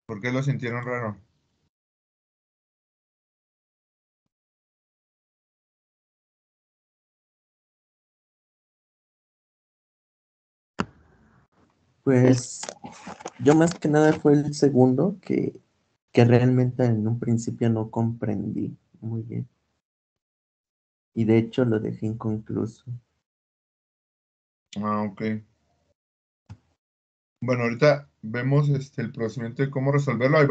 ¿Por qué lo sintieron raro? Pues yo más que nada fue el segundo que realmente en un principio no comprendí muy bien. Y de hecho lo dejé inconcluso. Ah, ok. Bueno, ahorita vemos el procedimiento de cómo resolverlo. Hay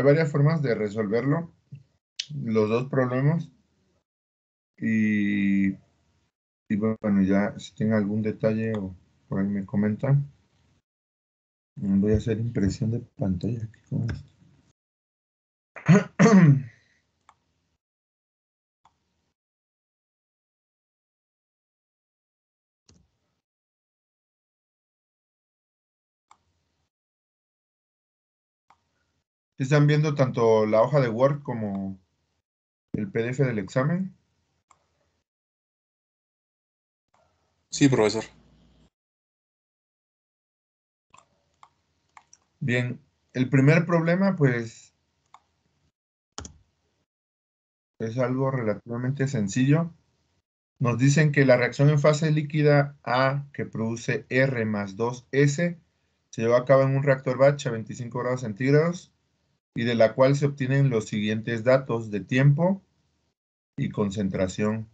varias formas de resolverlo, los dos problemas. Y, y bueno, ya si tienen algún detalle o por ahí me comentan. Voy a hacer impresión de pantalla aquí con esto. ¿Están viendo tanto la hoja de Word como el PDF del examen? Sí, profesor. Bien, el primer problema pues es algo relativamente sencillo. Nos dicen que la reacción en fase líquida A que produce R más 2S se lleva a cabo en un reactor batch a 25 grados centígrados y de la cual se obtienen los siguientes datos de tiempo y concentración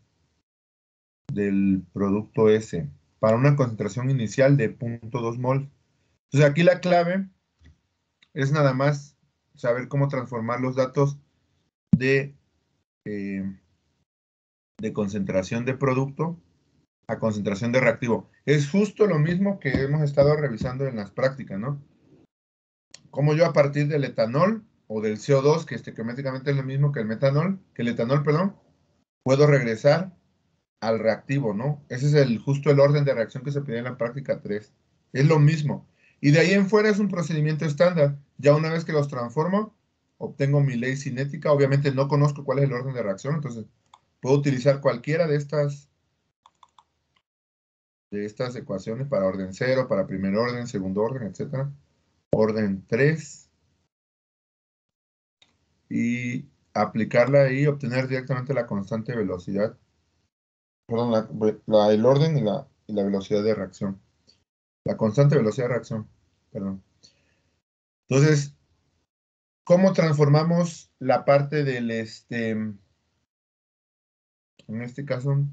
del producto S para una concentración inicial de 0.2 mol. Entonces aquí la clave es nada más saber cómo transformar los datos de, eh, de concentración de producto a concentración de reactivo. Es justo lo mismo que hemos estado revisando en las prácticas, ¿no? Como yo a partir del etanol o del CO2, que químicamente es lo mismo que el metanol, que el etanol, perdón, puedo regresar al reactivo, ¿no? Ese es justo el orden de reacción que se pide en la práctica 3. Es lo mismo. Y de ahí en fuera es un procedimiento estándar. Ya una vez que los transformo, obtengo mi ley cinética. Obviamente no conozco cuál es el orden de reacción, entonces puedo utilizar cualquiera de estas ecuaciones para orden 0, para primer orden, segundo orden, etcétera. Orden 3 y aplicarla ahí y obtener directamente la constante velocidad, perdón, el orden y la velocidad de reacción. La constante velocidad de reacción, perdón. Entonces, ¿cómo transformamos la parte del, en este caso,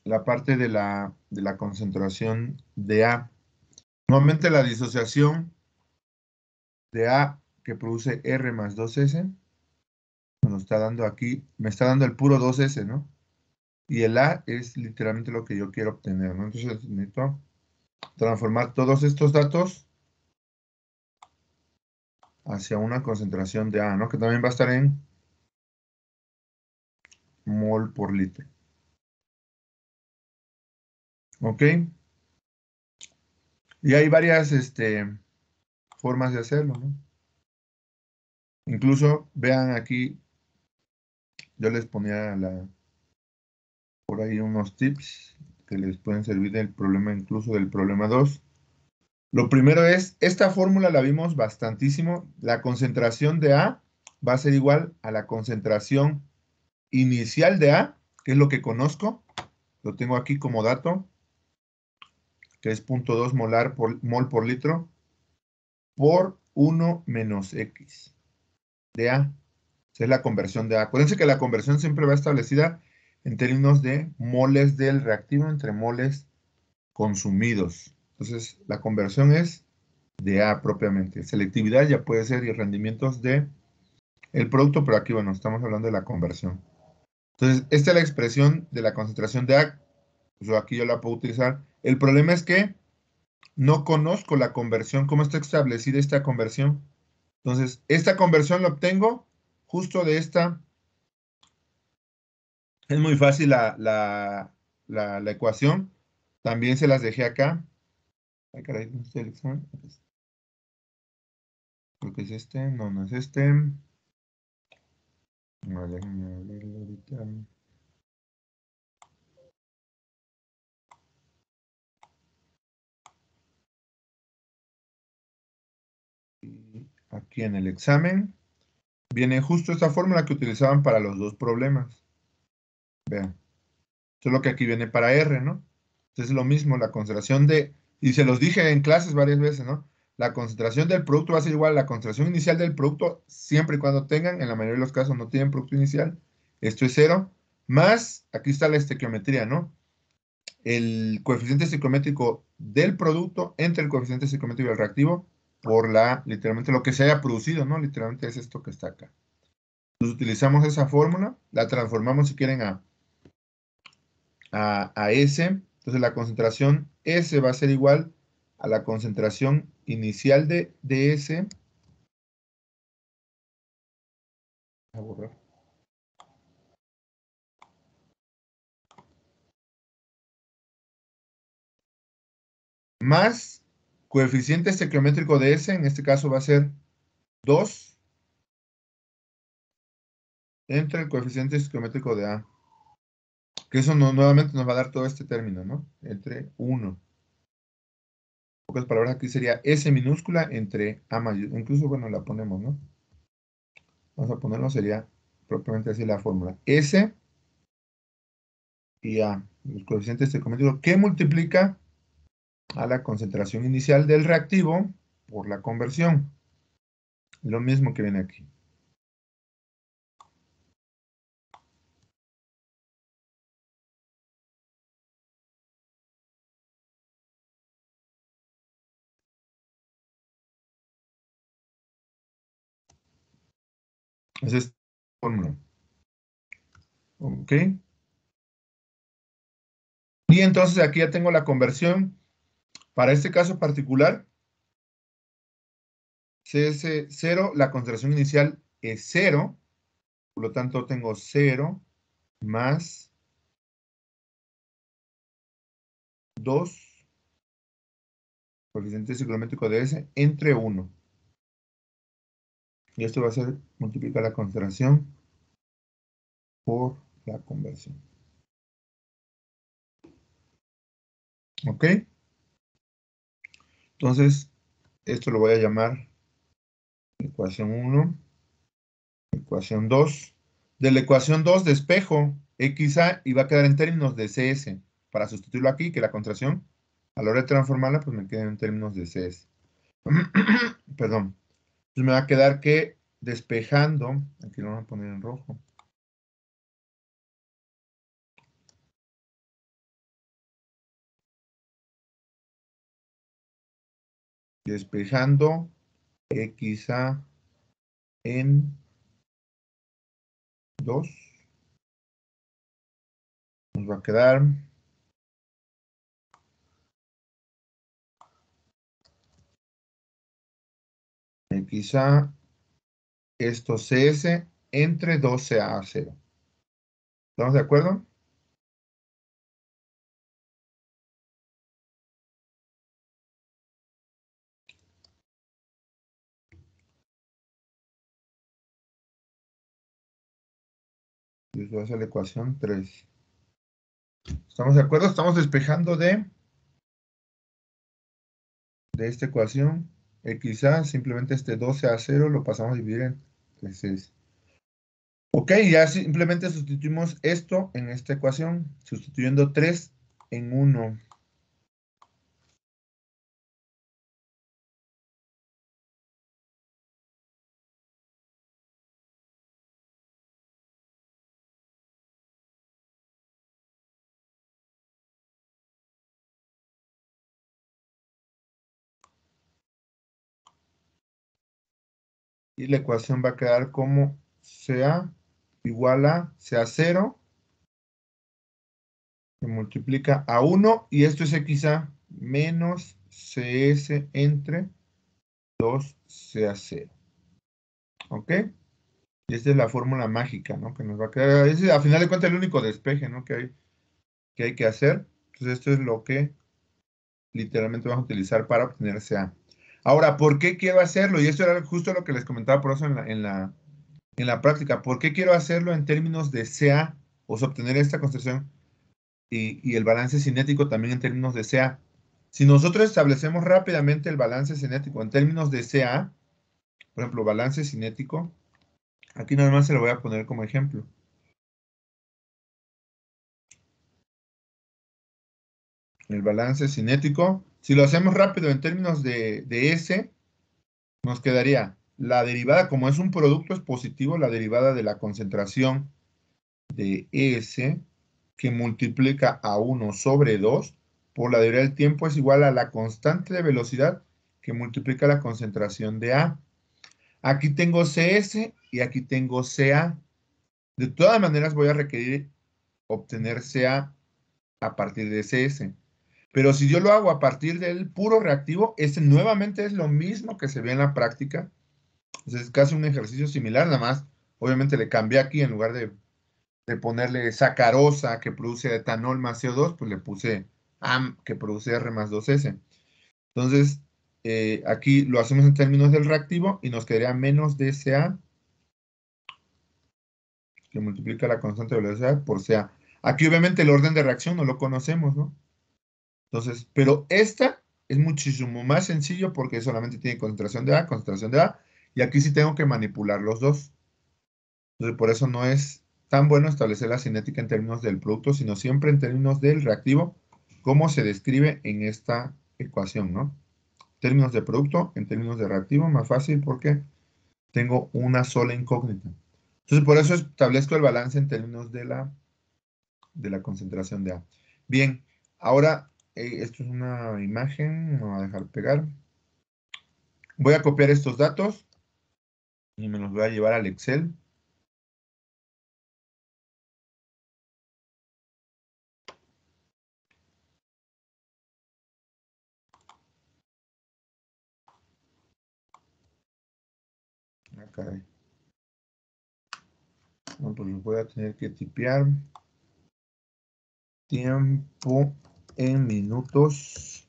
la parte de la concentración de A? Normalmente la disociación de A que produce R más 2S, nos está dando aquí, me está dando el puro 2S, ¿no? Y el A es literalmente lo que yo quiero obtener, ¿no? Entonces necesito transformar todos estos datos hacia una concentración de A, ¿no? Que también va a estar en mol por litro. ¿Ok? Y hay varias formas de hacerlo, ¿no? Incluso, vean aquí, yo les ponía por ahí unos tips que les pueden servir del problema, incluso del problema 2. Lo primero es, esta fórmula la vimos bastantísimo. La concentración de A va a ser igual a la concentración inicial de A, que es lo que conozco. Lo tengo aquí como dato, que es 0.2 mol por litro, por 1 menos X de A. Esa es la conversión de A. Acuérdense que la conversión siempre va establecida en términos de moles del reactivo entre moles consumidos. Entonces, la conversión es de A propiamente. Selectividad ya puede ser y rendimientos de el producto, pero aquí, bueno, estamos hablando de la conversión. Entonces, esta es la expresión de la concentración de A. Pues aquí yo la puedo utilizar. El problema es que no conozco la conversión, cómo está establecida esta conversión. Entonces, esta conversión la obtengo justo de esta. Es muy fácil la ecuación. También se las dejé acá. Ay, caray, ¿dónde está el examen? Creo que es este. No, no es este. No, déjenme abrirlo ahorita. aquí en el examen, viene justo esta fórmula que utilizaban para los dos problemas. Vean. Solo que aquí viene para R, ¿no? Entonces es lo mismo, la concentración de, y se los dije en clases varias veces, ¿no? La concentración del producto va a ser igual a la concentración inicial del producto, siempre y cuando tengan, en la mayoría de los casos no tienen producto inicial, esto es 0, más, aquí está la estequiometría, ¿no? El coeficiente estequiométrico del producto entre el coeficiente estequiométrico del reactivo por literalmente lo que se haya producido, ¿no? Literalmente es esto que está acá. Entonces utilizamos esa fórmula, la transformamos si quieren a S. Entonces la concentración S va a ser igual a la concentración inicial de S. A borrar. Más coeficiente estequiométrico de S, en este caso va a ser 2 entre el coeficiente estequiométrico de A. Que eso nuevamente nos va a dar todo este término, ¿no? Entre 1. En pocas palabras, aquí sería S minúscula entre A mayúscula. Incluso, bueno, la ponemos, ¿no? Vamos a ponerlo, sería propiamente así la fórmula. S y A, los coeficientes estequiométricos, que multiplica a la concentración inicial del reactivo por la conversión. Lo mismo que viene aquí. Esa es la fórmula. ¿Ok? Y entonces aquí ya tengo la conversión. Para este caso particular, CS0, la concentración inicial es 0. Por lo tanto, tengo 0 más 2, coeficiente ciclométrico de S, entre 1. Y esto va a ser multiplicar la concentración por la conversión. ¿Ok? Entonces, esto lo voy a llamar ecuación 1, ecuación 2. De la ecuación 2 despejo XA y va a quedar en términos de CS. Para sustituirlo aquí, que la contracción, a la hora de transformarla, pues me queda en términos de CS. Perdón. Entonces me va a quedar que despejando, aquí lo voy a poner en rojo. Despejando XA en 2. Nos va a quedar XA, esto CS, entre 2CA0. ¿Estamos de acuerdo? Y esto va a ser la ecuación 3. ¿Estamos de acuerdo? Estamos despejando de esta ecuación. XA, simplemente este 12A0 lo pasamos a dividir en 3. Ok, ya simplemente sustituimos esto en esta ecuación, sustituyendo 3 en 1. Y la ecuación va a quedar como CA igual a CA0, que multiplica a 1, y esto es XA menos CS entre 2CA0. ¿Ok? Y esta es la fórmula mágica, ¿no? Que nos va a quedar. Es, a final de cuentas, el único despeje, ¿no? Que hay que hacer. Entonces, esto es lo que literalmente vamos a utilizar para obtener CA. Ahora, ¿por qué quiero hacerlo? Y esto era justo lo que les comentaba por eso en la práctica. ¿Por qué quiero hacerlo en términos de CA? O sea, obtener esta concentración y el balance cinético también en términos de CA. Si nosotros establecemos rápidamente el balance cinético en términos de CA, Por ejemplo, balance cinético. Aquí nada más se lo voy a poner como ejemplo. El balance cinético, si lo hacemos rápido en términos de S, nos quedaría la derivada, como es un producto, es positivo, la derivada de la concentración de S que multiplica a 1 sobre 2 por la derivada del tiempo es igual a la constante de velocidad que multiplica la concentración de A. Aquí tengo CS y aquí tengo CA. De todas maneras voy a requerir obtener CA a partir de CS. Pero si yo lo hago a partir del puro reactivo, ese nuevamente es lo mismo que se ve en la práctica. Entonces es casi un ejercicio similar, nada más. Obviamente le cambié aquí en lugar de ponerle sacarosa que produce etanol más CO2, pues le puse AM que produce R más 2S. Entonces, aquí lo hacemos en términos del reactivo y nos quedaría menos DSA que multiplica la constante de velocidad por CA. Aquí obviamente el orden de reacción no lo conocemos, ¿no? Entonces, pero esta es muchísimo más sencillo porque solamente tiene concentración de A, y aquí sí tengo que manipular los dos. Entonces, por eso no es tan bueno establecer la cinética en términos del producto, sino siempre en términos del reactivo, como se describe en esta ecuación, ¿no? Términos de producto, en términos de reactivo, más fácil porque tengo una sola incógnita. Entonces, por eso establezco el balance en términos de la concentración de A. Bien, ahora, esto es una imagen, me voy a dejar pegar. Voy a copiar estos datos y me los voy a llevar al Excel. Ah, caray. No, pues los voy a tener que tipear. Tiempo en minutos.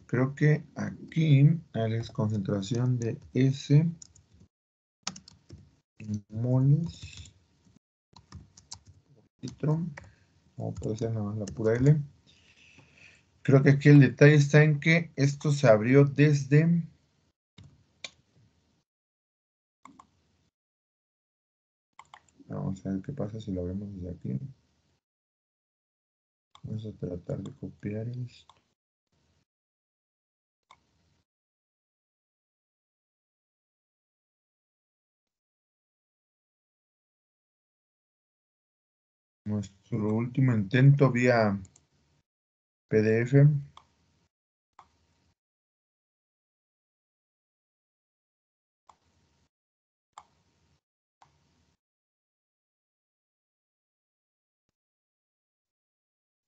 Creo que aquí es concentración de S en moles por litro. O puede ser nada más la pura L. Creo que aquí el detalle está en que esto se abrió desde... Vamos a ver qué pasa si lo abrimos desde aquí. Vamos a tratar de copiar esto. Nuestro último intento vía PDF.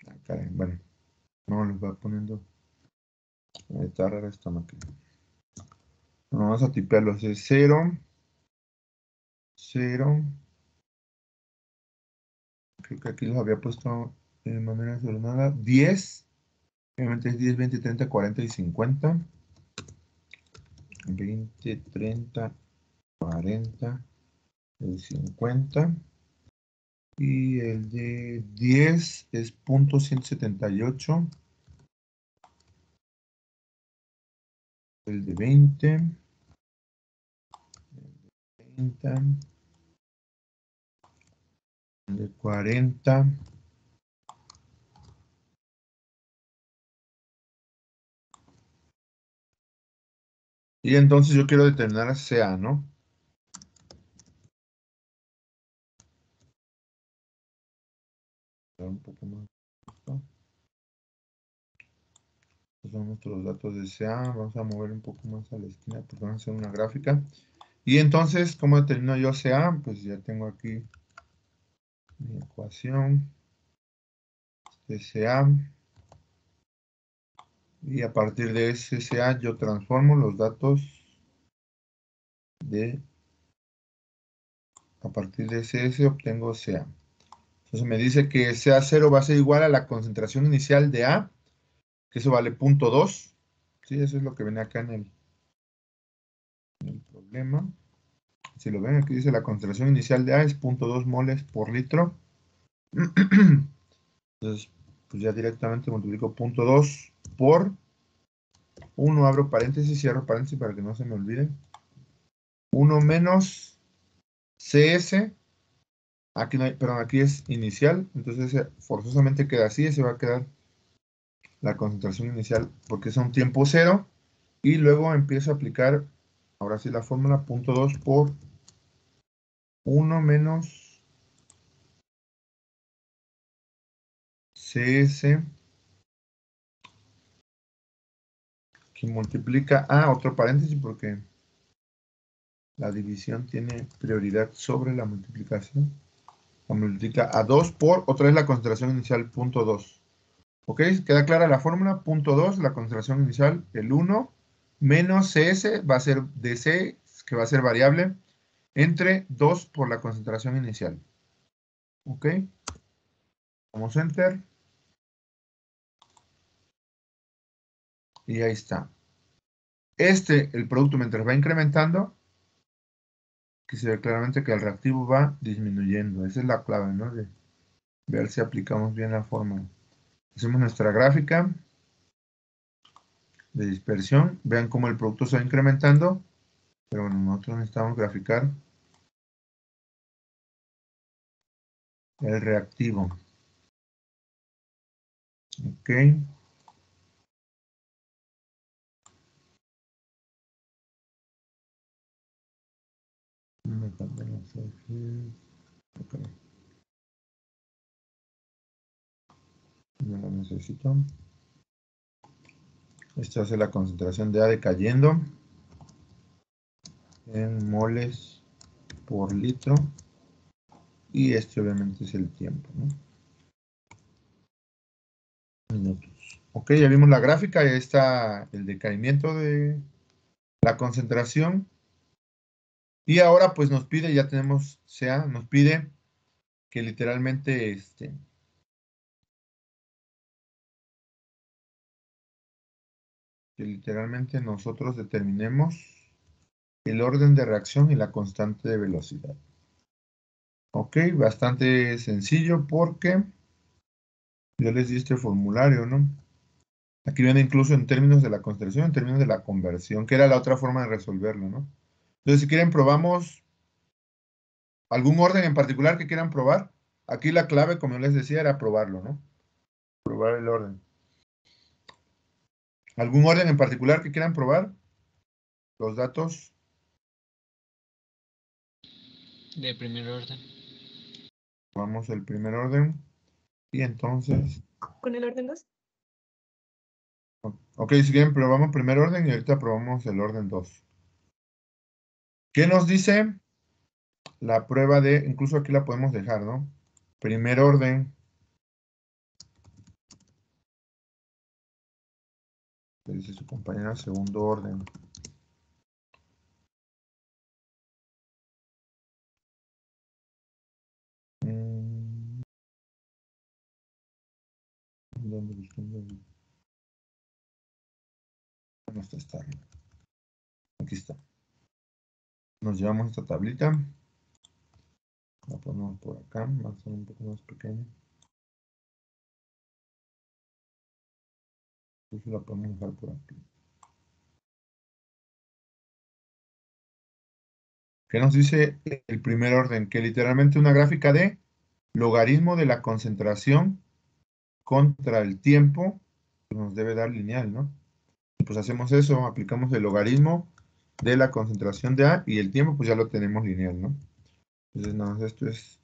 Ah, caray, bueno, no les va poniendo. Está rara esta máquina. Bueno, vamos a tipearlo así: 0, 0. Creo que aquí los había puesto de manera desordenada. 10. Obviamente es 10, 20, 30, 40 y 50. 20, 30, 40 y 50. Y el de 10 es .178. El de 20. 30. El de 40. Y entonces yo quiero determinar CA, ¿no? Un poco más. Estos son nuestros datos de CA. Vamos a mover un poco más a la esquina porque vamos a hacer una gráfica. Y entonces, ¿cómo determino yo CA? Pues ya tengo aquí mi ecuación de CA. Y a partir de ese CA yo transformo los datos de... A partir de ese obtengo CA. Entonces me dice que CA0 va a ser igual a la concentración inicial de A, que eso vale 0.2. Sí, eso es lo que viene acá en el problema. Si lo ven, aquí dice la concentración inicial de A es 0.2 moles por litro. Entonces, pues ya directamente multiplico 0.2 por 1, abro paréntesis, cierro paréntesis para que no se me olvide. 1 menos CS, aquí no hay, perdón, aquí es inicial, entonces forzosamente queda así, ese va a quedar la concentración inicial porque es un tiempo cero, y luego empiezo a aplicar, ahora sí la fórmula, punto 2 por 1 menos CS, que multiplica a otro paréntesis porque la división tiene prioridad sobre la multiplicación. La multiplica a 2 por, otra vez la concentración inicial, punto 2. ¿Ok? ¿Queda clara la fórmula? Punto 2, la concentración inicial, el 1, menos CS, va a ser DC, que va a ser variable, entre 2 por la concentración inicial. ¿Ok? Damos Enter. Y ahí está. El producto mientras va incrementando, que se ve claramente que el reactivo va disminuyendo. Esa es la clave, ¿no? De ver si aplicamos bien la fórmula. Hacemos nuestra gráfica de dispersión. Vean cómo el producto se va incrementando. Pero bueno, nosotros necesitamos graficar el reactivo. Ok. Ok. No lo necesito. Esta hace la concentración de A decayendo en moles por litro. Y este obviamente es el tiempo, ¿no? Minutos. Ok, ya vimos la gráfica, ya está el decaimiento de la concentración. Y ahora pues nos pide, ya tenemos CA, nos pide que literalmente nosotros determinemos el orden de reacción y la constante de velocidad. Ok, bastante sencillo porque yo les di este formulario, ¿no? Aquí viene incluso en términos de la concentración, en términos de la conversión, que era la otra forma de resolverlo, ¿no? Entonces, si quieren, probamos algún orden en particular que quieran probar. Aquí la clave, como yo les decía, era probarlo, ¿no? Probar el orden. ¿Algún orden en particular que quieran probar? Los datos. De primer orden. Probamos el primer orden. Y entonces... ¿Con el orden 2? Ok, si quieren, probamos primer orden y ahorita probamos el orden 2. ¿Qué nos dice la prueba de... Incluso aquí la podemos dejar, ¿no? Primer orden. Le dice su compañera, segundo orden. ¿Dónde buscamos? ¿Dónde está esta? Aquí está. Nos llevamos esta tablita. La ponemos por acá, va a ser un poco más pequeña. Entonces la podemos dejar por aquí. ¿Qué nos dice el primer orden? Que literalmente una gráfica de logaritmo de la concentración contra el tiempo pues nos debe dar lineal, ¿no? Pues hacemos eso, aplicamos el logaritmo de la concentración de A y el tiempo pues ya lo tenemos lineal, ¿no? Entonces, no, esto es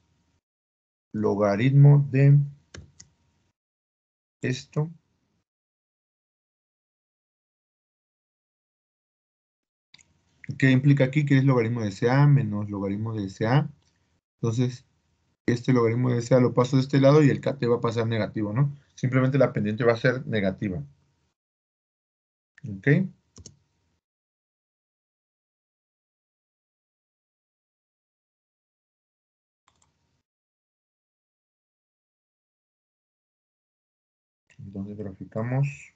logaritmo de esto. ¿Qué implica aquí? Que es logaritmo de CA menos logaritmo de CA. Entonces, este logaritmo de CA lo paso de este lado y el KT va a pasar negativo, ¿no? Simplemente la pendiente va a ser negativa. ¿Ok? Entonces graficamos.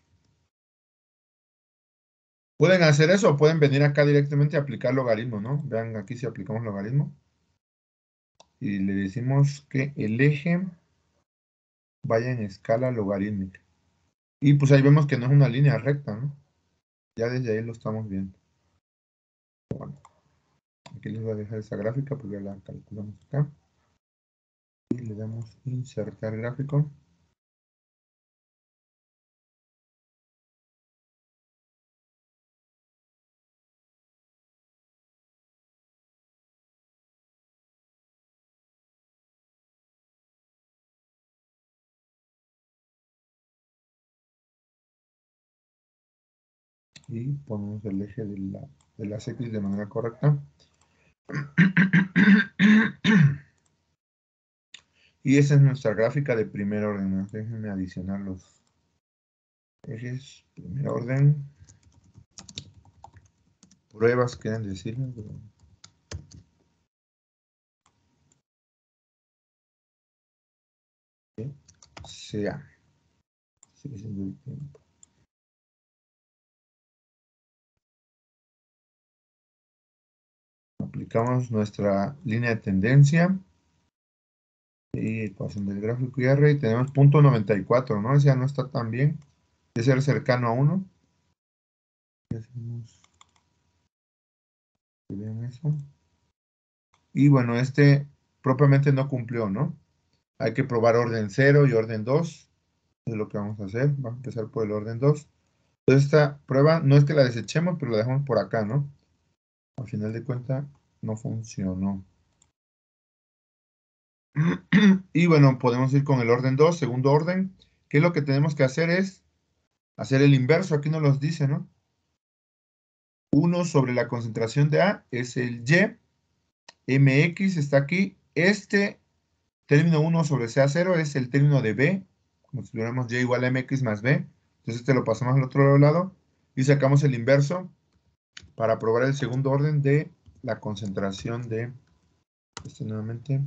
Pueden hacer eso o pueden venir acá directamente a aplicar logaritmo, ¿no? Vean aquí si aplicamos logaritmo. Y le decimos que el eje vaya en escala logarítmica. Y pues ahí vemos que no es una línea recta, ¿no? Ya desde ahí lo estamos viendo. Bueno, aquí les voy a dejar esa gráfica porque ya la calculamos acá. Y le damos insertar gráfico. Y ponemos el eje de las X de manera correcta. Y esa es nuestra gráfica de primer orden. Déjenme adicionar los ejes. Primer orden. Pruebas, quieren decirme. Sea. Sigue siendo el tiempo. Aplicamos nuestra línea de tendencia. Y ecuación del gráfico IR. Y tenemos punto 94, ¿no? Ese ya no está tan bien. Es ser cercano a 1. Hacemos que vean eso. Y bueno, este propiamente no cumplió, ¿no? Hay que probar orden 0 y orden 2. Es lo que vamos a hacer. Vamos a empezar por el orden 2. Entonces esta prueba no es que la desechemos, pero la dejamos por acá, ¿no? Al final de cuentas no funcionó. Y bueno, podemos ir con el orden 2, segundo orden. ¿Qué es lo que tenemos que hacer? Es hacer el inverso. Aquí nos los dice, ¿no? 1 sobre la concentración de A es el Y. MX está aquí. Este término 1 sobre CA0 es el término de B. Como si tuviéramos Y igual a MX más B. Entonces este lo pasamos al otro lado y sacamos el inverso para probar el segundo orden de la concentración de este nuevamente.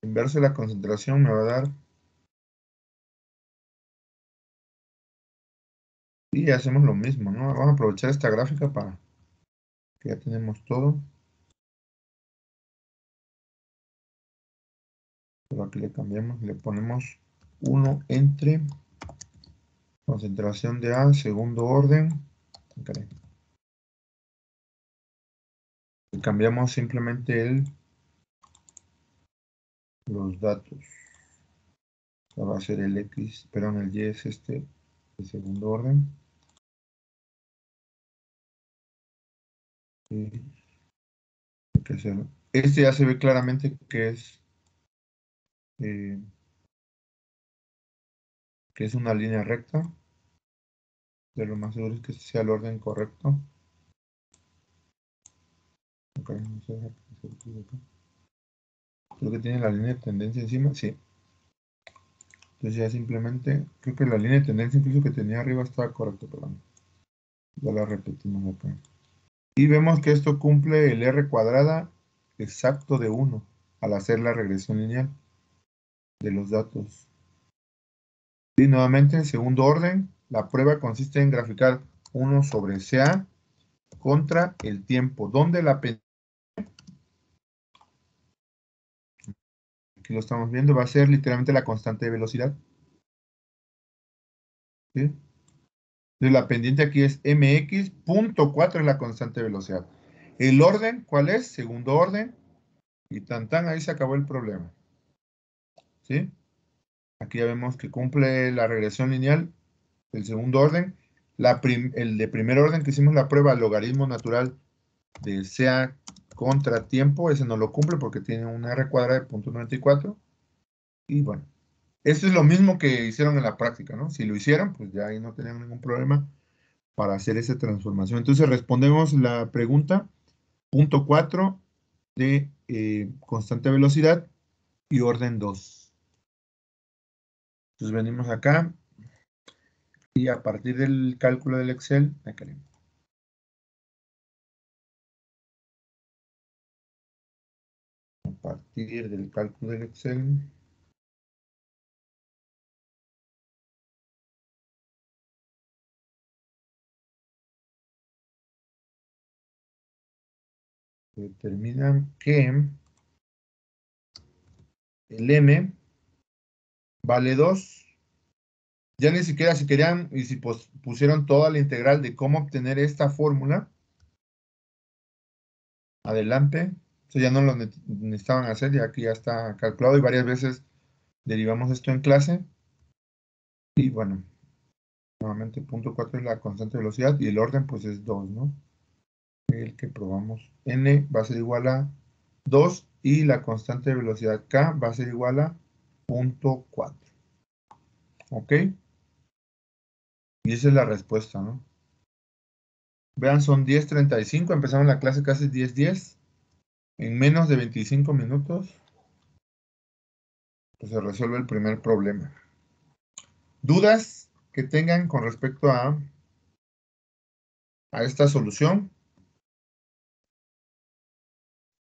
Inverso de la concentración me va a dar. Y hacemos lo mismo, ¿no? Vamos a aprovechar esta gráfica para que ya tenemos todo. Pero aquí le cambiamos, le ponemos 1 entre concentración de A, segundo orden. Okay. Y cambiamos simplemente los datos. O sea, va a ser el X, perdón, el Y es este, el segundo orden. Y hay que hacerlo. Este ya se ve claramente eh, que es una línea recta. De lo más seguro es que sea el orden correcto. Okay, vamos a dejar que se quede acá. Creo que tiene la línea de tendencia encima, sí. Entonces ya simplemente, creo que la línea de tendencia incluso que tenía arriba estaba correcta, perdón. Ya la repetimos acá. Y vemos que esto cumple el R cuadrada exacto de 1 al hacer la regresión lineal de los datos. Y nuevamente, en segundo orden, la prueba consiste en graficar 1 sobre CA contra el tiempo, donde la pendiente, aquí lo estamos viendo, va a ser literalmente la constante de velocidad. ¿Sí? Entonces la pendiente aquí es mx, punto 4 es la constante de velocidad. El orden, ¿cuál es? Segundo orden. Y tan ahí se acabó el problema. ¿Sí? Aquí ya vemos que cumple la regresión lineal, el segundo orden. El de primer orden que hicimos la prueba, logaritmo natural de CA contra tiempo, ese no lo cumple porque tiene una R cuadrada de 0.94. Y bueno, eso es lo mismo que hicieron en la práctica, ¿no? Si lo hicieron, pues ya ahí no tenían ningún problema para hacer esa transformación. Entonces respondemos la pregunta, punto 4 de constante velocidad y orden 2. Entonces venimos acá y a partir del cálculo del Excel, acá, a partir del cálculo del Excel, determinan que el m vale 2. Ya ni siquiera si querían, y si pusieron toda la integral de cómo obtener esta fórmula, adelante. Eso ya no lo necesitaban hacer, ya que ya está calculado y varias veces derivamos esto en clase. Y bueno, nuevamente punto 4 es la constante de velocidad y el orden pues es 2, ¿no? El que probamos. N va a ser igual a 2 y la constante de velocidad K va a ser igual a punto 4. ¿Ok? Y esa es la respuesta, ¿no? Vean, son 10:35, empezamos la clase casi 10:10. En menos de 25 minutos pues se resuelve el primer problema. ¿Dudas que tengan con respecto a esta solución?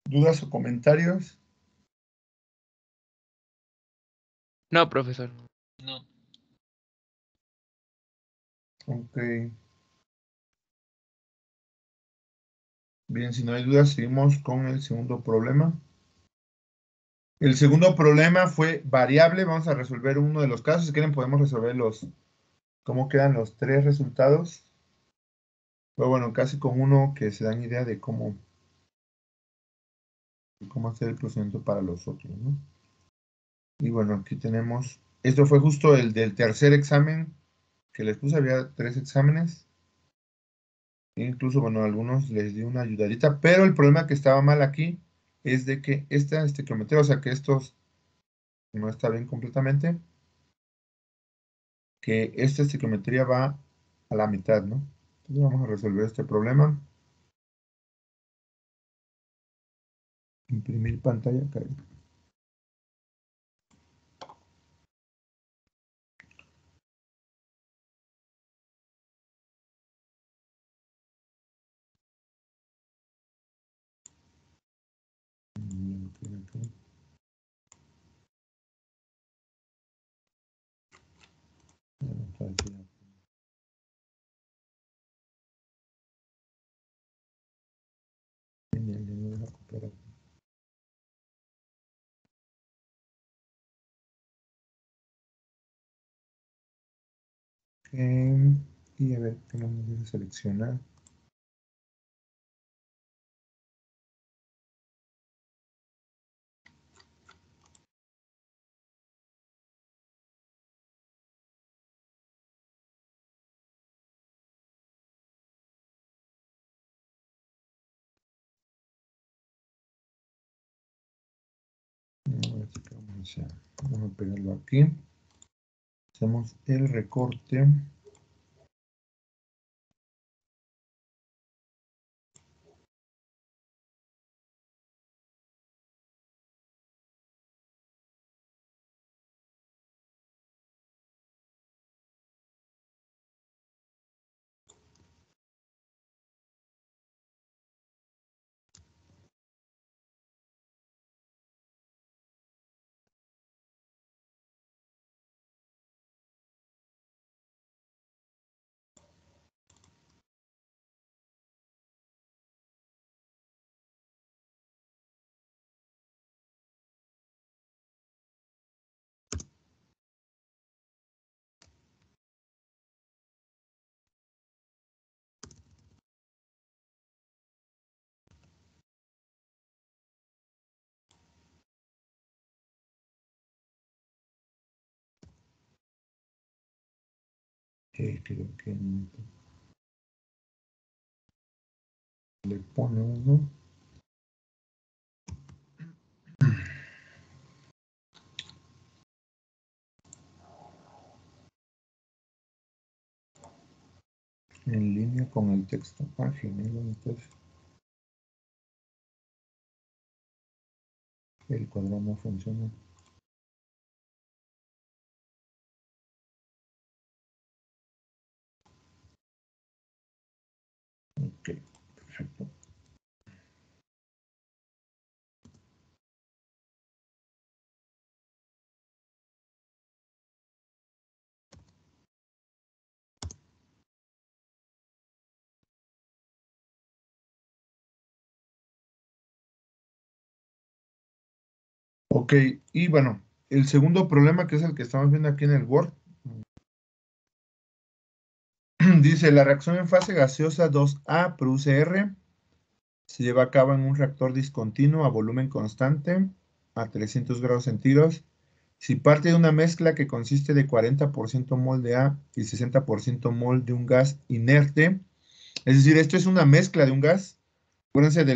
¿Dudas o comentarios? No, profesor. No. Ok. Bien, si no hay dudas, seguimos con el segundo problema. El segundo problema fue variable. Vamos a resolver uno de los casos. Si quieren, podemos resolver cómo quedan los tres resultados. Pero bueno, casi con uno que se dan idea de cómo hacer el procedimiento para los otros, ¿no? Y bueno, aquí tenemos. Esto fue justo el del tercer examen que les puse. Había 3 exámenes. Incluso, bueno, a algunos les di una ayudadita. Pero el problema que estaba mal aquí es de que esta estequiometría, o sea que estos no está bien completamente, que esta estequiometría va a la mitad, ¿no? Entonces vamos a resolver este problema. Imprimir pantalla, caray. Y a ver, ¿qué vamos a seleccionar? Vamos a pegarlo aquí. Hacemos el recorte. Creo que le pone uno. En línea con el texto. Genial, entonces el cuadrado no funciona. Ok, perfecto. Ok, y bueno, el segundo problema, que es el que estamos viendo aquí en el Word, dice, la reacción en fase gaseosa 2A produce R, se lleva a cabo en un reactor discontinuo a volumen constante a 300 grados centígrados. Si parte de una mezcla que consiste de 40% mol de A y 60% mol de un gas inerte, es decir, esto es una mezcla de un gas. Acuérdense de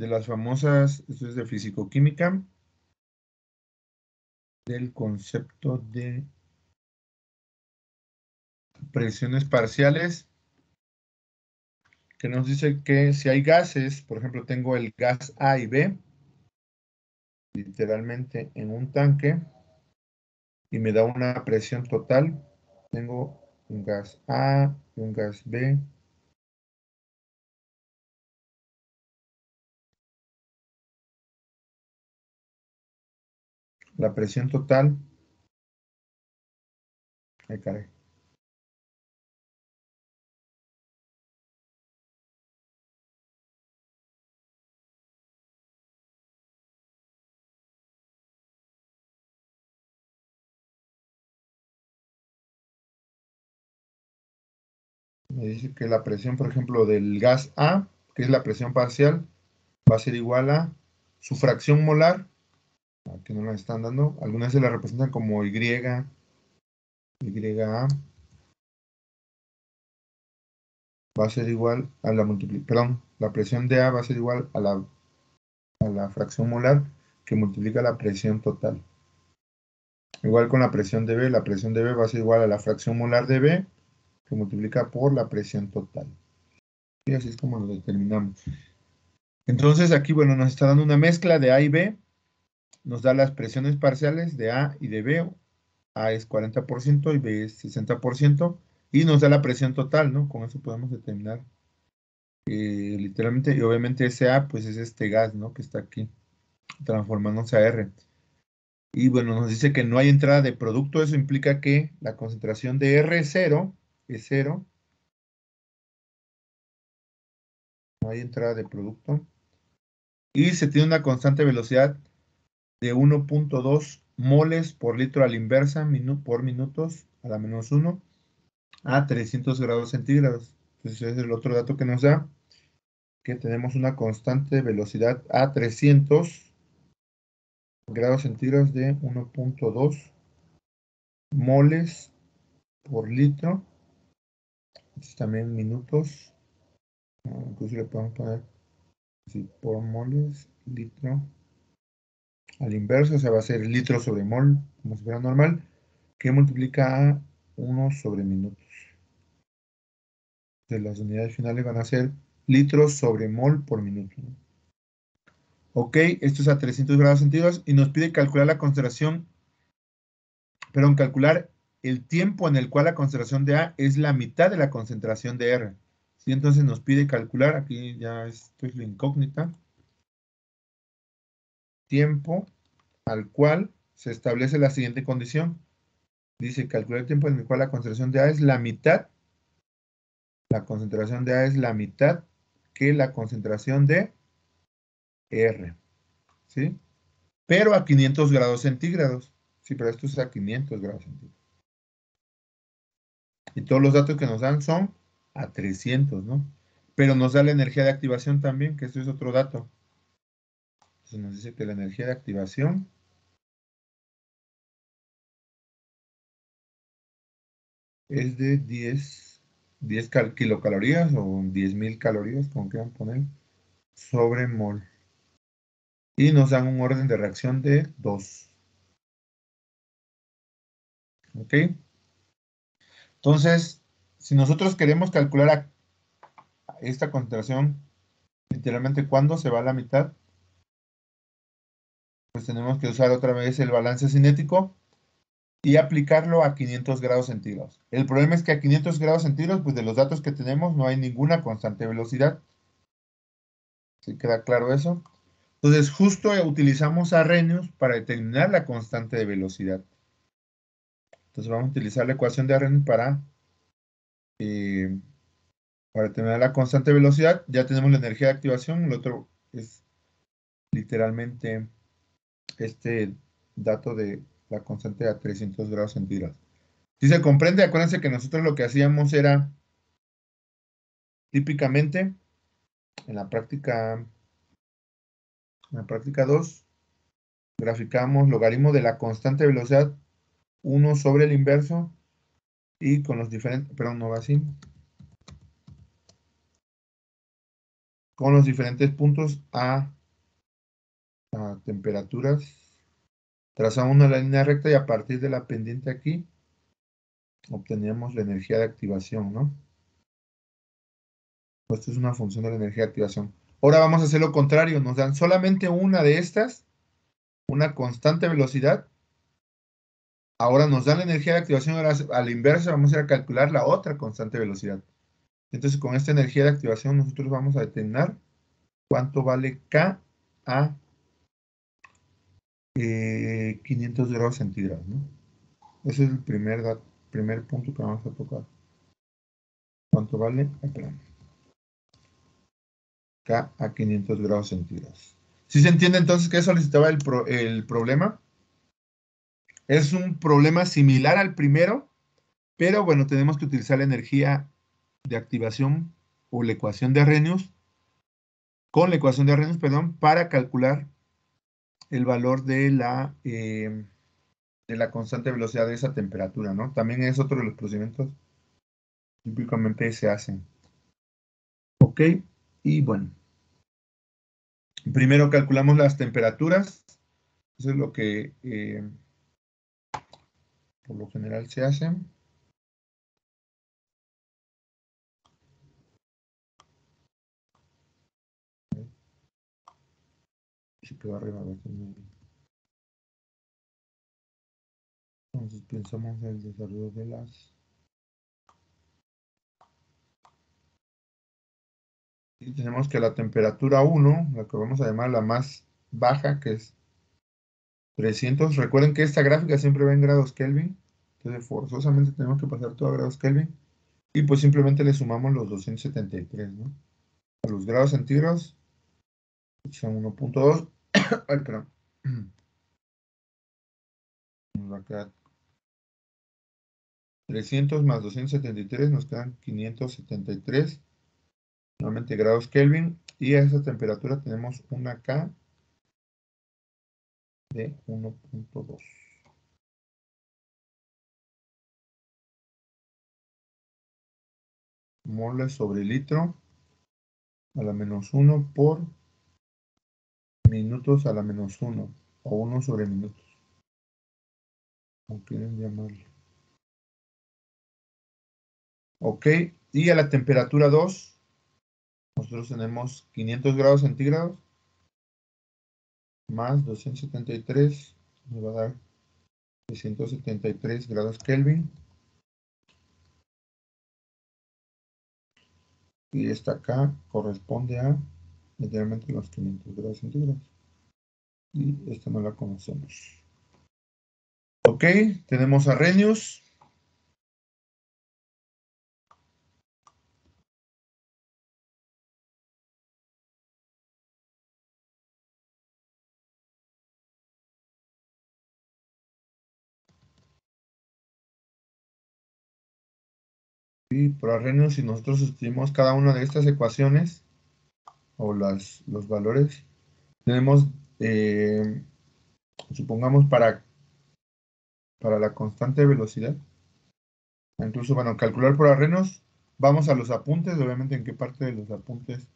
las famosas, esto es de fisicoquímica, del concepto de presiones parciales, que nos dice que si hay gases, por ejemplo, tengo el gas A y B, literalmente en un tanque, y me da una presión total, tengo un gas A y un gas B. La presión total, ay, caray. Me dice que la presión, por ejemplo, del gas A, que es la presión parcial, va a ser igual a su fracción molar, aquí no la están dando, algunas se la representan como YA, va a ser igual a la perdón, la presión de A va a ser igual a la fracción molar que multiplica la presión total. Igual con la presión de B va a ser igual a la fracción molar de B que multiplica por la presión total. Y así es como lo determinamos. Entonces aquí, bueno, nos está dando una mezcla de A y B, nos da las presiones parciales de A y de B. A es 40% y B es 60%, y nos da la presión total, ¿no? Con eso podemos determinar literalmente, y obviamente ese A, pues es este gas, ¿no? Que está aquí, transformándose a R. Y bueno, nos dice que no hay entrada de producto, eso implica que la concentración de R0 es 0, no hay entrada de producto, y se tiene una constante velocidad de 1.2 moles por litro a la inversa por minutos a la menos 1 a 300 grados centígrados. Entonces ese es el otro dato que nos da, que tenemos una constante velocidad a 300 grados centígrados de 1.2 moles por litro. Entonces también minutos, incluso le podemos poner así, por moles, litro, al inverso, o sea, va a ser litro sobre mol, como si fuera normal, que multiplica a 1 sobre minutos. Entonces las unidades finales van a ser litros sobre mol por minuto, ¿no? Ok, esto es a 300 grados centígrados y nos pide calcular la concentración, perdón, calcular el tiempo en el cual la concentración de A es la mitad de la concentración de R. ¿Sí? Entonces nos pide calcular, aquí ya esto es la incógnita, tiempo al cual se establece la siguiente condición. Dice, calcular el tiempo en el cual la concentración de A es la mitad, la concentración de A es la mitad que la concentración de R, ¿sí? Pero a 500 grados centígrados. Sí, pero esto es a 500 grados centígrados. Y todos los datos que nos dan son a 300, ¿no? Pero nos da la energía de activación también, que esto es otro dato. Entonces nos dice que la energía de activación es de 10 kilocalorías o 10.000 calorías, como quieran poner, sobre mol. Y nos dan un orden de reacción de 2. ¿Ok? Entonces, si nosotros queremos calcular esta concentración, literalmente cuando se va a la mitad, pues tenemos que usar otra vez el balance cinético y aplicarlo a 500 grados centígrados. El problema es que a 500 grados centígrados, pues de los datos que tenemos, no hay ninguna constante de velocidad. ¿Sí queda claro eso? Entonces, justo utilizamos Arrhenius para determinar la constante de velocidad. Entonces, vamos a utilizar la ecuación de Arrhenius para determinar la constante de velocidad. Ya tenemos la energía de activación, el otro es literalmente este dato de la constante a 300 grados centígrados. Si se comprende, acuérdense que nosotros lo que hacíamos era típicamente en la práctica 2, graficamos logaritmo de la constante de velocidad 1 sobre el inverso y con los diferentes, perdón, no va así, con los diferentes puntos a temperaturas. Trazamos una línea recta y a partir de la pendiente aquí obteníamos la energía de activación, ¿no? Esto es una función de la energía de activación. Ahora vamos a hacer lo contrario, nos dan solamente una de estas, una constante velocidad. Ahora nos dan la energía de activación, ahora a la inversa vamos a ir a calcular la otra constante velocidad. Entonces con esta energía de activación nosotros vamos a determinar cuánto vale K a 500 grados centígrados, ¿no? Ese es el primer punto que vamos a tocar. ¿Cuánto vale? K a 500 grados centígrados. ¿Sí se entiende entonces qué solicitaba el problema? Es un problema similar al primero, pero bueno, tenemos que utilizar la energía de activación o la ecuación de Arrhenius, con la ecuación de Arrhenius, perdón, para calcular el valor de la constante velocidad de esa temperatura, ¿no? También es otro de los procedimientos que típicamente se hacen. Ok, y bueno. Primero calculamos las temperaturas. Eso es lo que por lo general se hace. Se quedó arriba. Entonces pensamos en el desarrollo de las... Y tenemos que la temperatura 1, la que vamos a llamar la más baja, que es 300. Recuerden que esta gráfica siempre va en grados Kelvin. Entonces forzosamente tenemos que pasar todo a grados Kelvin. Y pues simplemente le sumamos los 273, ¿no? A los grados centígrados son 1.2. Ay, perdón. Nos va a quedar 300 más 273, nos quedan 573. Nuevamente grados Kelvin. Y a esa temperatura tenemos una K de 1.2. Moles sobre litro a la menos 1 por minutos a la menos 1 o 1 sobre minutos, como quieren llamarlo. Ok, y a la temperatura 2 nosotros tenemos 500 grados centígrados más 273, nos va a dar 373 grados Kelvin. Y esta acá corresponde a literalmente los 500 grados centígrados. Y esta no la conocemos. Ok, tenemos Arrhenius. Y por Arrhenius, si nosotros sustituimos cada una de estas ecuaciones o los valores, tenemos, supongamos para la constante de velocidad, incluso, bueno, calcular por Arrhenius, vamos a los apuntes, obviamente en qué parte de los apuntes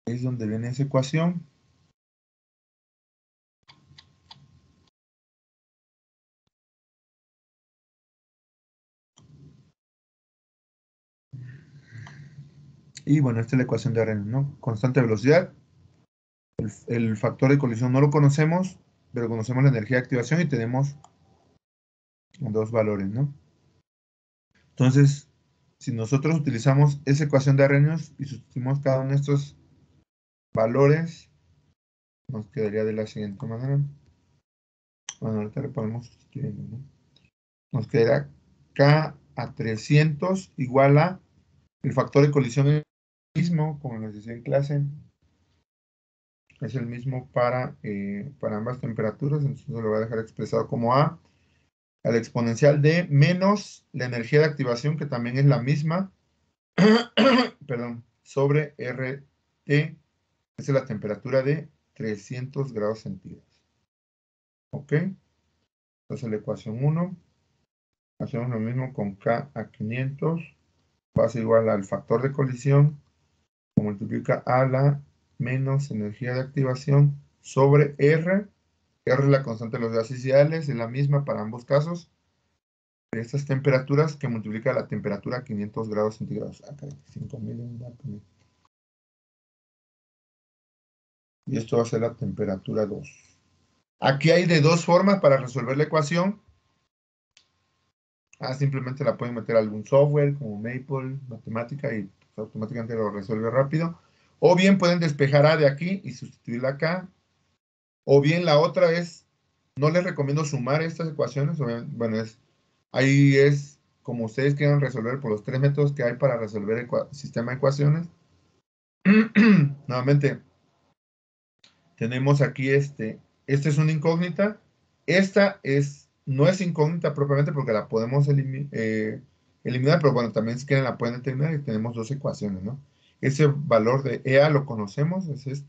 es donde viene esa ecuación. Y bueno, esta es la ecuación de Arrhenius, ¿no? Constante de velocidad. El factor de colisión no lo conocemos, pero conocemos la energía de activación y tenemos dos valores, ¿no? Entonces, si nosotros utilizamos esa ecuación de Arrhenius y sustituimos cada uno de estos valores, nos quedaría de la siguiente manera. Bueno, ahorita le podemos sustituyendo, ¿no? Nos quedará K a 300 igual a el factor de colisión mismo, como les decía en clase, Es el mismo para ambas temperaturas, entonces lo voy a dejar expresado como A al exponencial de menos la energía de activación, que también es la misma, perdón, sobre RT, esa es la temperatura de 300 grados centígrados. ¿Ok? Entonces la ecuación 1, hacemos lo mismo con K a 500, va a ser igual al factor de colisión, que multiplica a la menos energía de activación sobre R. R es la constante de los gases ideales, es la misma para ambos casos. Estas temperaturas que multiplica la temperatura a 500 grados centígrados. Acá, 5000. Y esto va a ser la temperatura 2. Aquí hay de dos formas para resolver la ecuación. Simplemente la pueden meter a algún software como Maple, Matemática, y pues, automáticamente lo resuelve rápido. O bien pueden despejar A de aquí y sustituirla acá. O bien la otra es, no les recomiendo sumar estas ecuaciones. Bueno, ahí es como ustedes quieran resolver por los tres métodos que hay para resolver el sistema de ecuaciones. Nuevamente, tenemos aquí esta es una incógnita. Esta no es incógnita propiamente porque la podemos eliminar, pero bueno, también si quieren la pueden determinar y tenemos dos ecuaciones, ¿no? Ese valor de EA lo conocemos, es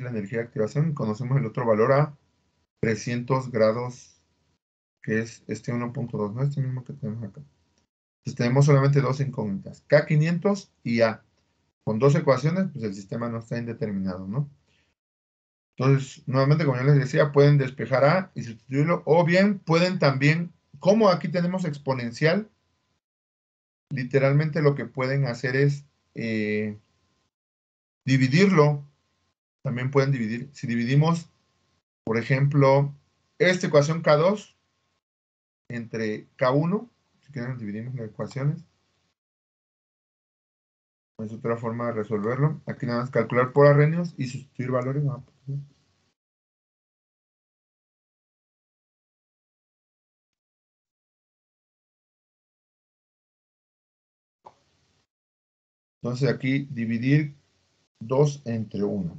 la energía de activación, y conocemos el otro valor a 300 grados, que es este 1.2, ¿no? Este mismo que tenemos acá. Entonces tenemos solamente dos incógnitas, K500 y A. Con dos ecuaciones, pues el sistema no está indeterminado, ¿no? Entonces, nuevamente, como yo les decía, pueden despejar A y sustituirlo, o bien pueden también, como aquí tenemos exponencial, literalmente lo que pueden hacer es dividirlo. También pueden dividir, si dividimos, por ejemplo, esta ecuación K2 entre K1, si quieren dividimos las ecuaciones. Es otra forma de resolverlo. Aquí nada más calcular por arrenios y sustituir valores. Entonces aquí dividir 2 entre 1.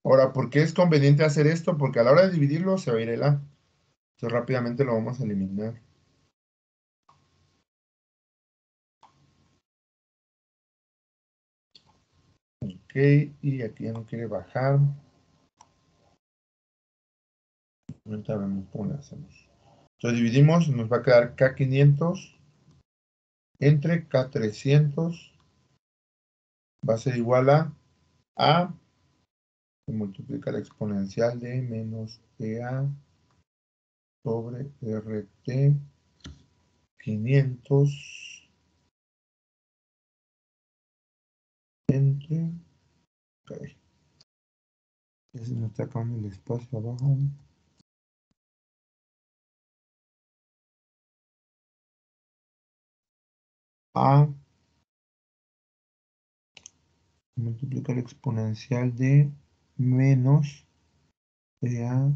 Ahora, ¿por qué es conveniente hacer esto? Porque a la hora de dividirlo se va a ir el A. Entonces rápidamente lo vamos a eliminar. Ok, y aquí ya no quiere bajar. Ahorita vemos cómo lo hacemos. Entonces dividimos, nos va a quedar K500 entre K300. Va a ser igual a A, que multiplica la exponencial de menos EA sobre RT 500 entre... Ok. Ya se me está acabando el espacio abajo. A multiplica la exponencial de menos EA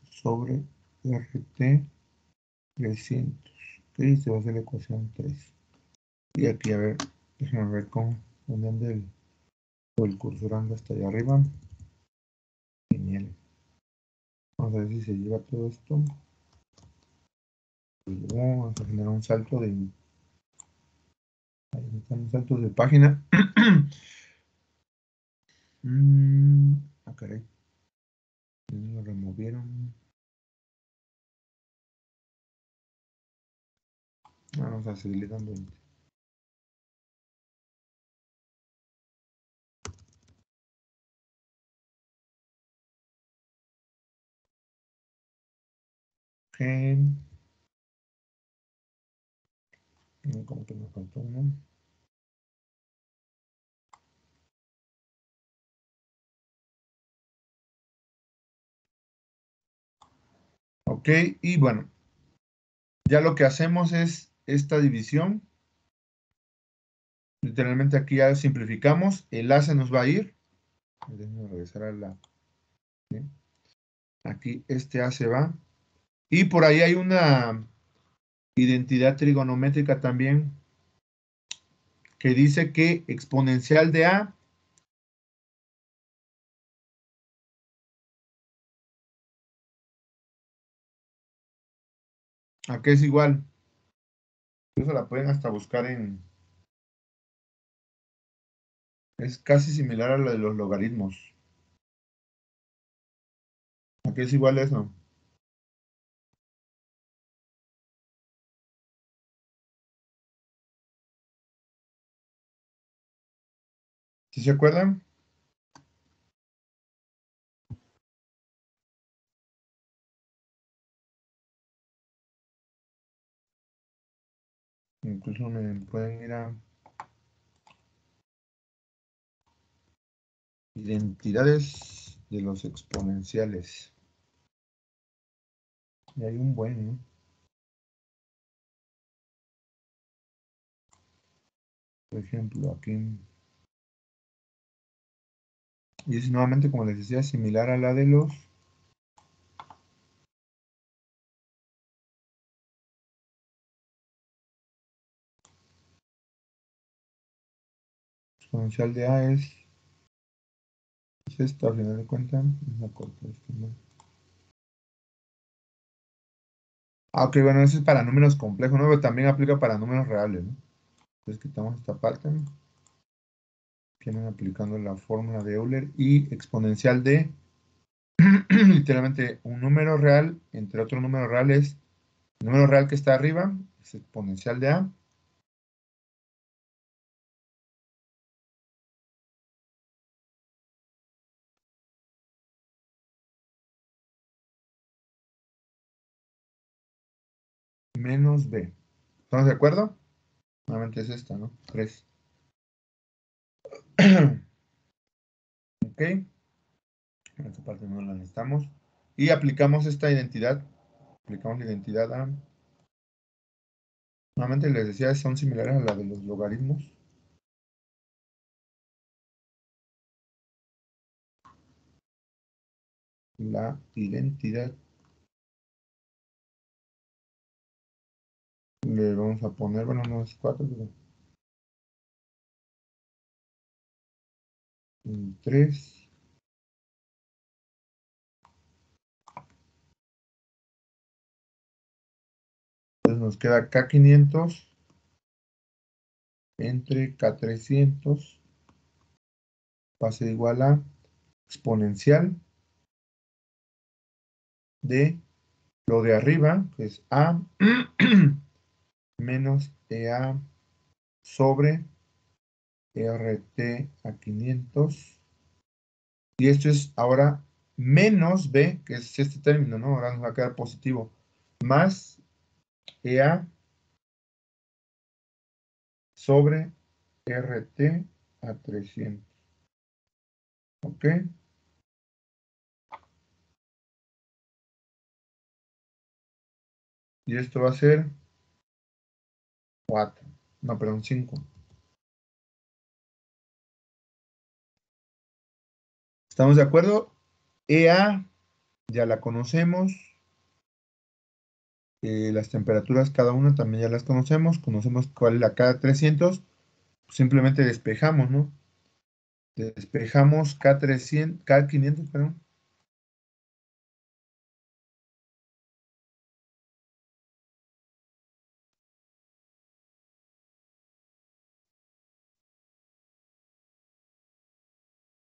sobre RT 300. Ok, se va a hacer la ecuación 3. Y aquí, a ver, déjenme ver dónde anda el cursor, anda hasta allá arriba. Genial. Vamos a ver si se lleva todo esto. Vamos a generar un salto de... Ahí están los saltos de página. Caray. Lo removieron. Vamos a seguirle dando. Ok. Como que me faltó uno. Ok, y bueno, ya lo que hacemos es esta división. Literalmente aquí ya simplificamos. El A se nos va a ir. Déjenme regresar a la... ¿sí? Aquí este A se va. Y por ahí hay una identidad trigonométrica también, que dice que exponencial de A ¿a qué es igual? Eso la pueden hasta buscar en... Es casi similar a la de los logaritmos. ¿A qué es igual eso? ¿Sí se acuerdan? Incluso me pueden ir a identidades de los exponenciales. Y hay un buen, ¿no? Por ejemplo, aquí. Y es nuevamente, como les decía, similar a la de los exponencial de A es esto, al final de cuentas. No corto esto, ¿no? Ah, ok, bueno, eso es para números complejos, ¿no? Pero también aplica para números reales, ¿no? Entonces quitamos esta parte. Vienen aplicando la fórmula de Euler y exponencial de literalmente un número real entre otro número real es el número real que está arriba, es exponencial de A, menos B. ¿Estamos de acuerdo? Nuevamente es esta, ¿no? 3. Ok. Esta parte no la necesitamos. Y aplicamos esta identidad. Aplicamos la identidad a... Nuevamente les decía, son similares a la de los logaritmos. La identidad. Le vamos a poner, bueno, no es 4, pero 3. Entonces nos queda K500 entre K300 va a ser igual a exponencial de lo de arriba, que es A menos EA sobre RT a 500. Y esto es ahora menos B, que es este término, ¿no? Ahora nos va a quedar positivo, más EA sobre RT a 300. ¿Ok? Y esto va a ser 4. No, perdón, 5. ¿Estamos de acuerdo? EA ya la conocemos. Las temperaturas cada una también ya las conocemos. Conocemos cuál es la K300. Simplemente despejamos, ¿no? Despejamos K300, K500, perdón.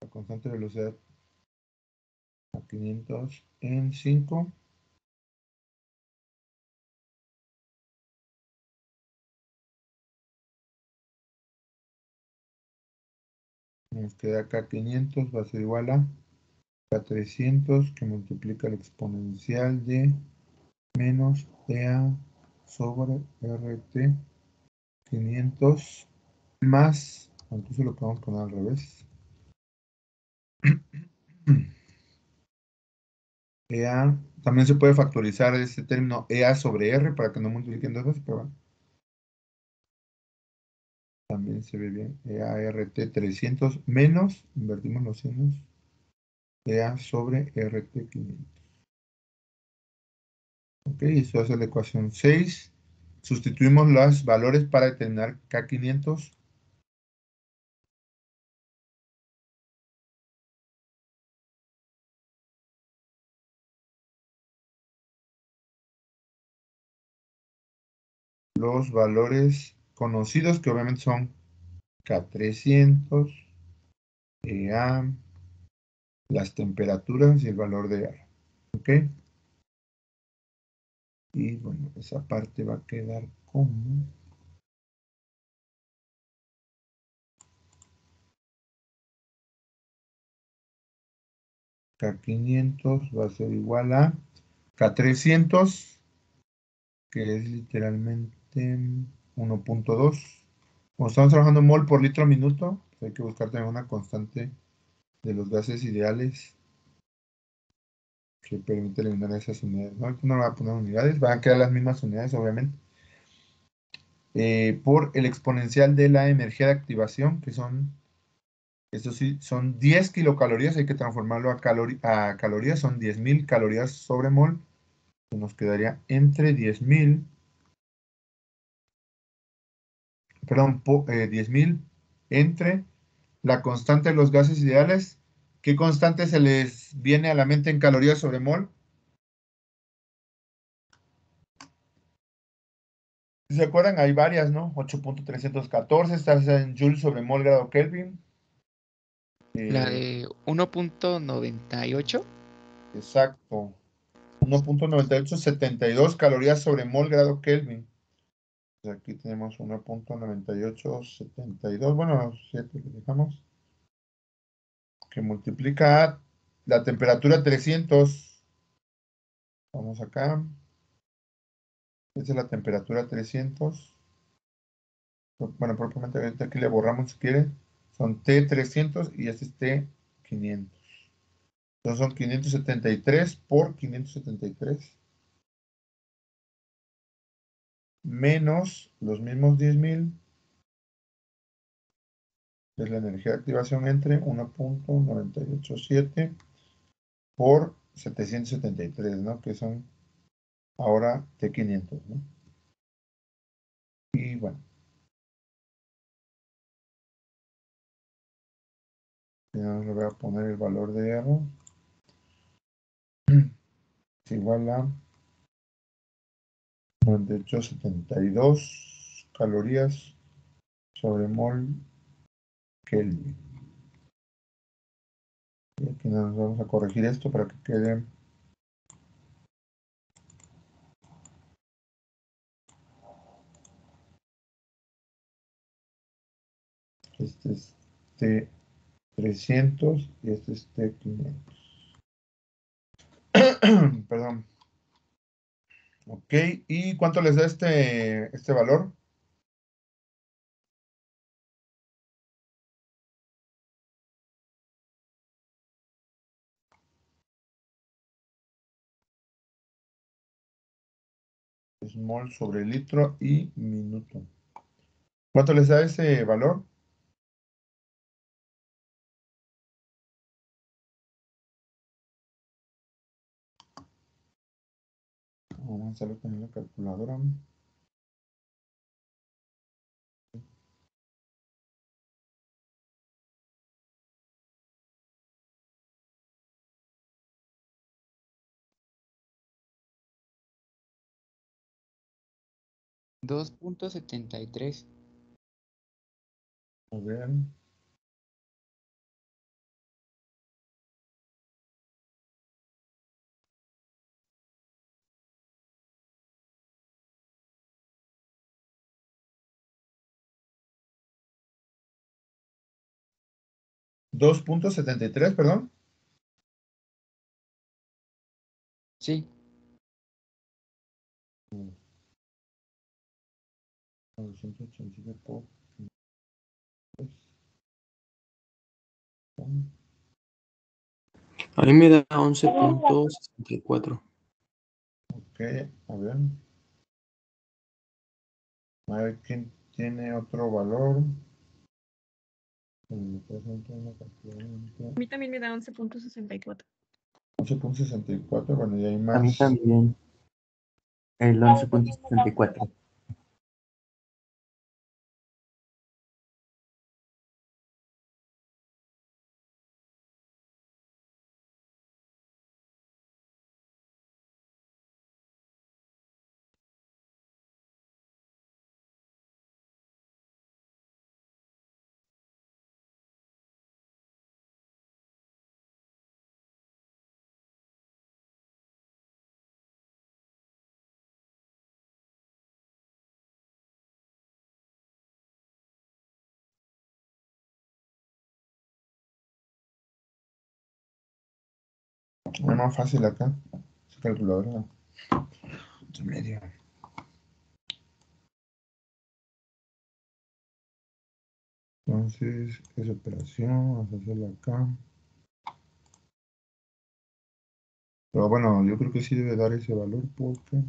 La constante de velocidad a 500 en 5. Nos queda K500, va a ser igual a K300 que multiplica el exponencial de menos EA sobre RT 500 más, entonces lo podemos poner al revés. EA, también se puede factorizar este término EA sobre R para que no multipliquen dos veces, pero bueno, también se ve bien. EART 300 menos, invertimos los signos, EA sobre RT 500. Ok, eso hace la ecuación 6. Sustituimos los valores para determinar K500. Los valores conocidos, que obviamente son K300, EA, las temperaturas y el valor de R. ¿Ok? Y bueno, esa parte va a quedar como... K500 va a ser igual a K300, que es literalmente 1.2. Como estamos trabajando en mol por litro minuto, pues hay que buscar también una constante de los gases ideales que permite eliminar esas unidades. ¿No? Aquí no va a poner unidades, van a quedar las mismas unidades, obviamente. Por el exponencial de la energía de activación, que son, esto sí, son 10 kilocalorías, hay que transformarlo a calorías, son 10.000 calorías sobre mol, que nos quedaría entre 10.000, perdón, 10.000 entre la constante de los gases ideales. ¿Qué constante se les viene a la mente en calorías sobre mol? Si se acuerdan, hay varias, ¿no? 8.314, está en Joule sobre mol grado Kelvin. La de 1.98. Exacto. 1.9872 calorías sobre mol grado Kelvin. Pues aquí tenemos 1.9872. Bueno, 7 le dejamos. Que multiplica la temperatura 300. Vamos acá. Esta es la temperatura 300. Bueno, propiamente ahorita aquí le borramos si quiere. Son T300 y este es T500. Entonces son 573 por 573 menos los mismos 10.000, que es la energía de activación entre 1.987 por 773, ¿no? Que son ahora T500, ¿no? Y bueno, ya le voy a poner el valor de R. Es igual a 9872 calorías sobre mol Kelvin. Y aquí nos vamos a corregir esto para que quede este es T300 y este es T500. Perdón. Ok, ¿y cuánto les da este valor? Es mol sobre litro y minuto. ¿Cuánto les da ese valor? Vamos a hacerlo con la calculadora. 2.73. A ver. ¿2.73, perdón? Sí. 987 por 3. A mí me da 11.64. Ok, a ver. A ver quién tiene otro valor. A mí también me da 11.64. 11.64, bueno, y hay A mí más. también. El 11.64. Es más fácil acá. Su calculadora. Medio. Entonces, esa operación, vamos a hacerla acá. Pero bueno, yo creo que sí debe dar ese valor porque...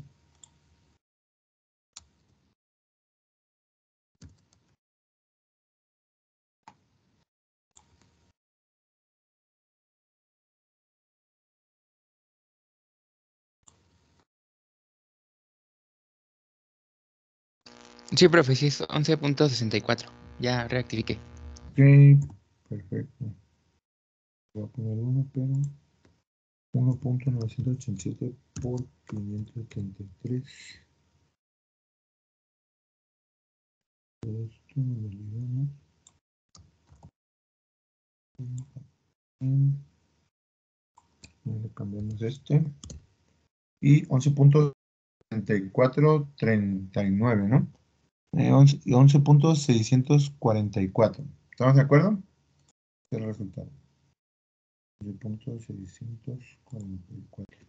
Sí, profe, sí es 11.64. Ya rectifiqué. Ok, perfecto. Voy a poner 1, pero 1.987 por 533. Todo esto lo llevamos en... Le cambiamos este. Y 11.7439, ¿no? 11.644. ¿Estamos de acuerdo? Este es el resultado. 11.644.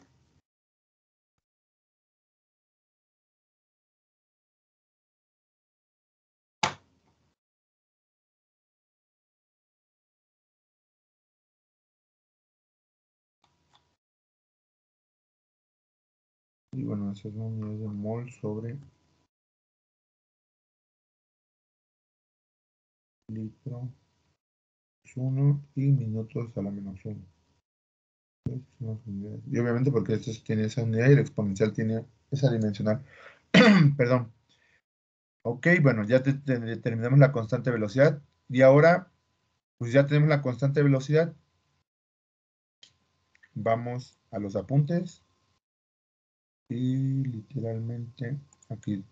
Y bueno, esa es la unidad de mol sobre litro 1 y minutos a la menos 1. Y obviamente porque esto tiene esa unidad y el exponencial tiene esa dimensional. Perdón. Ok, bueno, ya determinamos la constante velocidad. Y ahora, pues ya tenemos la constante velocidad. Vamos a los apuntes. Y literalmente aquí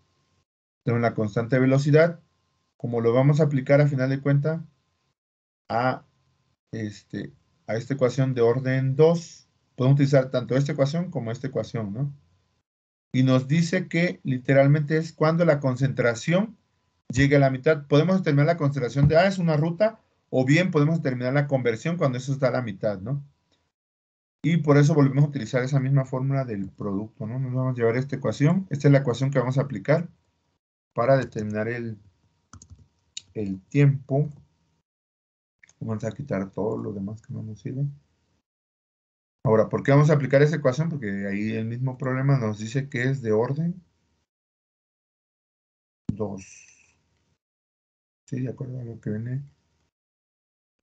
tenemos la constante velocidad. Como lo vamos a aplicar a final de cuentas a, a esta ecuación de orden 2, podemos utilizar tanto esta ecuación como esta ecuación, ¿no? Y nos dice que literalmente es cuando la concentración llegue a la mitad. Podemos determinar la concentración de A, es una ruta, o bien podemos determinar la conversión cuando eso está a la mitad, ¿no? Y por eso volvemos a utilizar esa misma fórmula del producto, ¿no? Nos vamos a llevar esta ecuación. Esta es la ecuación que vamos a aplicar para determinar el tiempo. Vamos a quitar todo lo demás que no nos sirve. Ahora, ¿por qué vamos a aplicar esa ecuación? Porque ahí el mismo problema nos dice que es de orden 2. Sí, de acuerdo a lo que viene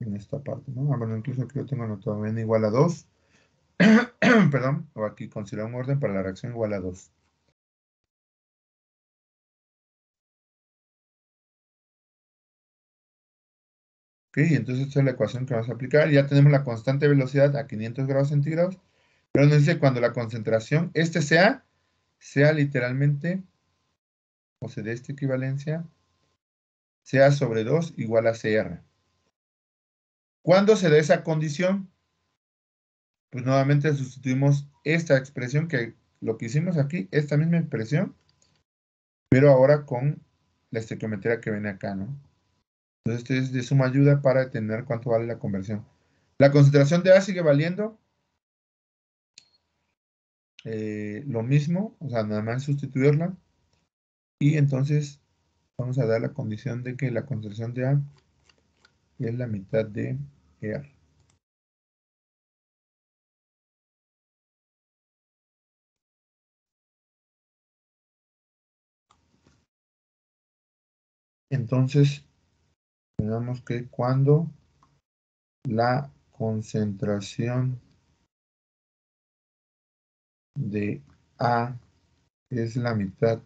en esta parte, ¿no? Bueno, incluso aquí lo tengo anotado, n igual a 2. Perdón, o aquí considera un orden para la reacción igual a 2. Ok, entonces esta es la ecuación que vamos a aplicar. Ya tenemos la constante velocidad a 500 grados centígrados. Pero nos dice cuando la concentración, sea literalmente, o se dé esta equivalencia, sea sobre 2 igual a CR. ¿Cuándo se da esa condición? Pues nuevamente sustituimos esta expresión que lo que hicimos aquí, esta misma expresión, pero ahora con la estequiometría que viene acá, ¿no? Entonces, este es de suma ayuda para determinar cuánto vale la conversión. La concentración de A sigue valiendo lo mismo, o sea, nada más sustituirla. Y entonces vamos a dar la condición de que la concentración de A es la mitad de R. Entonces, tenemos que cuando la concentración de A es la mitad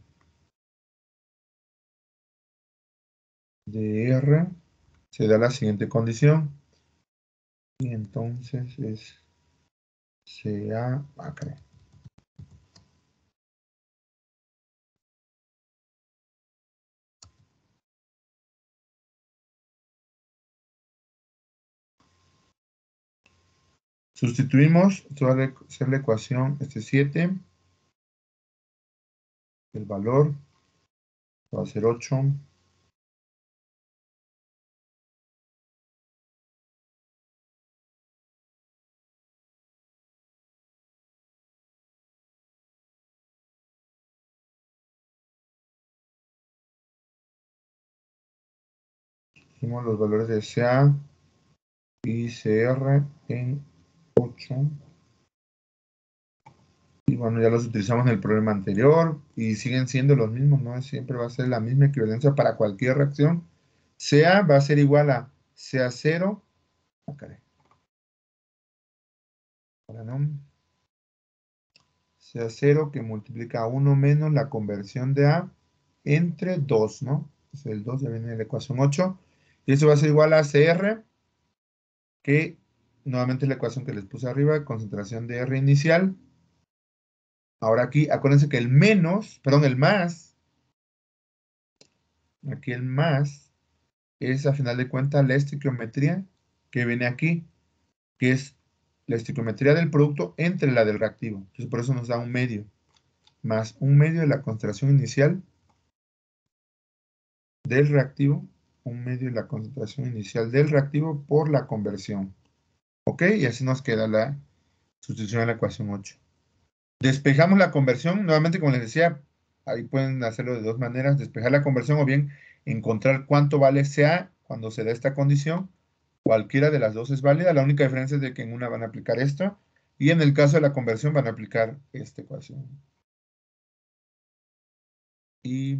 de R, se da la siguiente condición. Y entonces es CA, caray. Sustituimos, esto va a ser la ecuación, 7, el valor va a ser 8, Pusimos los valores de CA y CR en 8. Y bueno, ya los utilizamos en el problema anterior y siguen siendo los mismos, ¿no? Siempre va a ser la misma equivalencia para cualquier reacción. CA va a ser igual a CA0. Ahora no. CA0 que multiplica a 1 menos la conversión de A entre 2, ¿no? Entonces el 2 ya viene de la ecuación 8. Y eso va a ser igual a CR, que nuevamente es la ecuación que les puse arriba, concentración de R inicial. Ahora aquí, acuérdense que el más, aquí el más es a final de cuentas la estequiometría que viene aquí, que es la estequiometría del producto entre la del reactivo. Entonces por eso nos da un medio, más un medio de la concentración inicial del reactivo, un medio de la concentración inicial del reactivo por la conversión. ¿Ok? Y así nos queda la sustitución a la ecuación 8. Despejamos la conversión, nuevamente como les decía, ahí pueden hacerlo de dos maneras, despejar la conversión o bien encontrar cuánto vale CA cuando se da esta condición. Cualquiera de las dos es válida, la única diferencia es de que en una van a aplicar esto y en el caso de la conversión van a aplicar esta ecuación. Y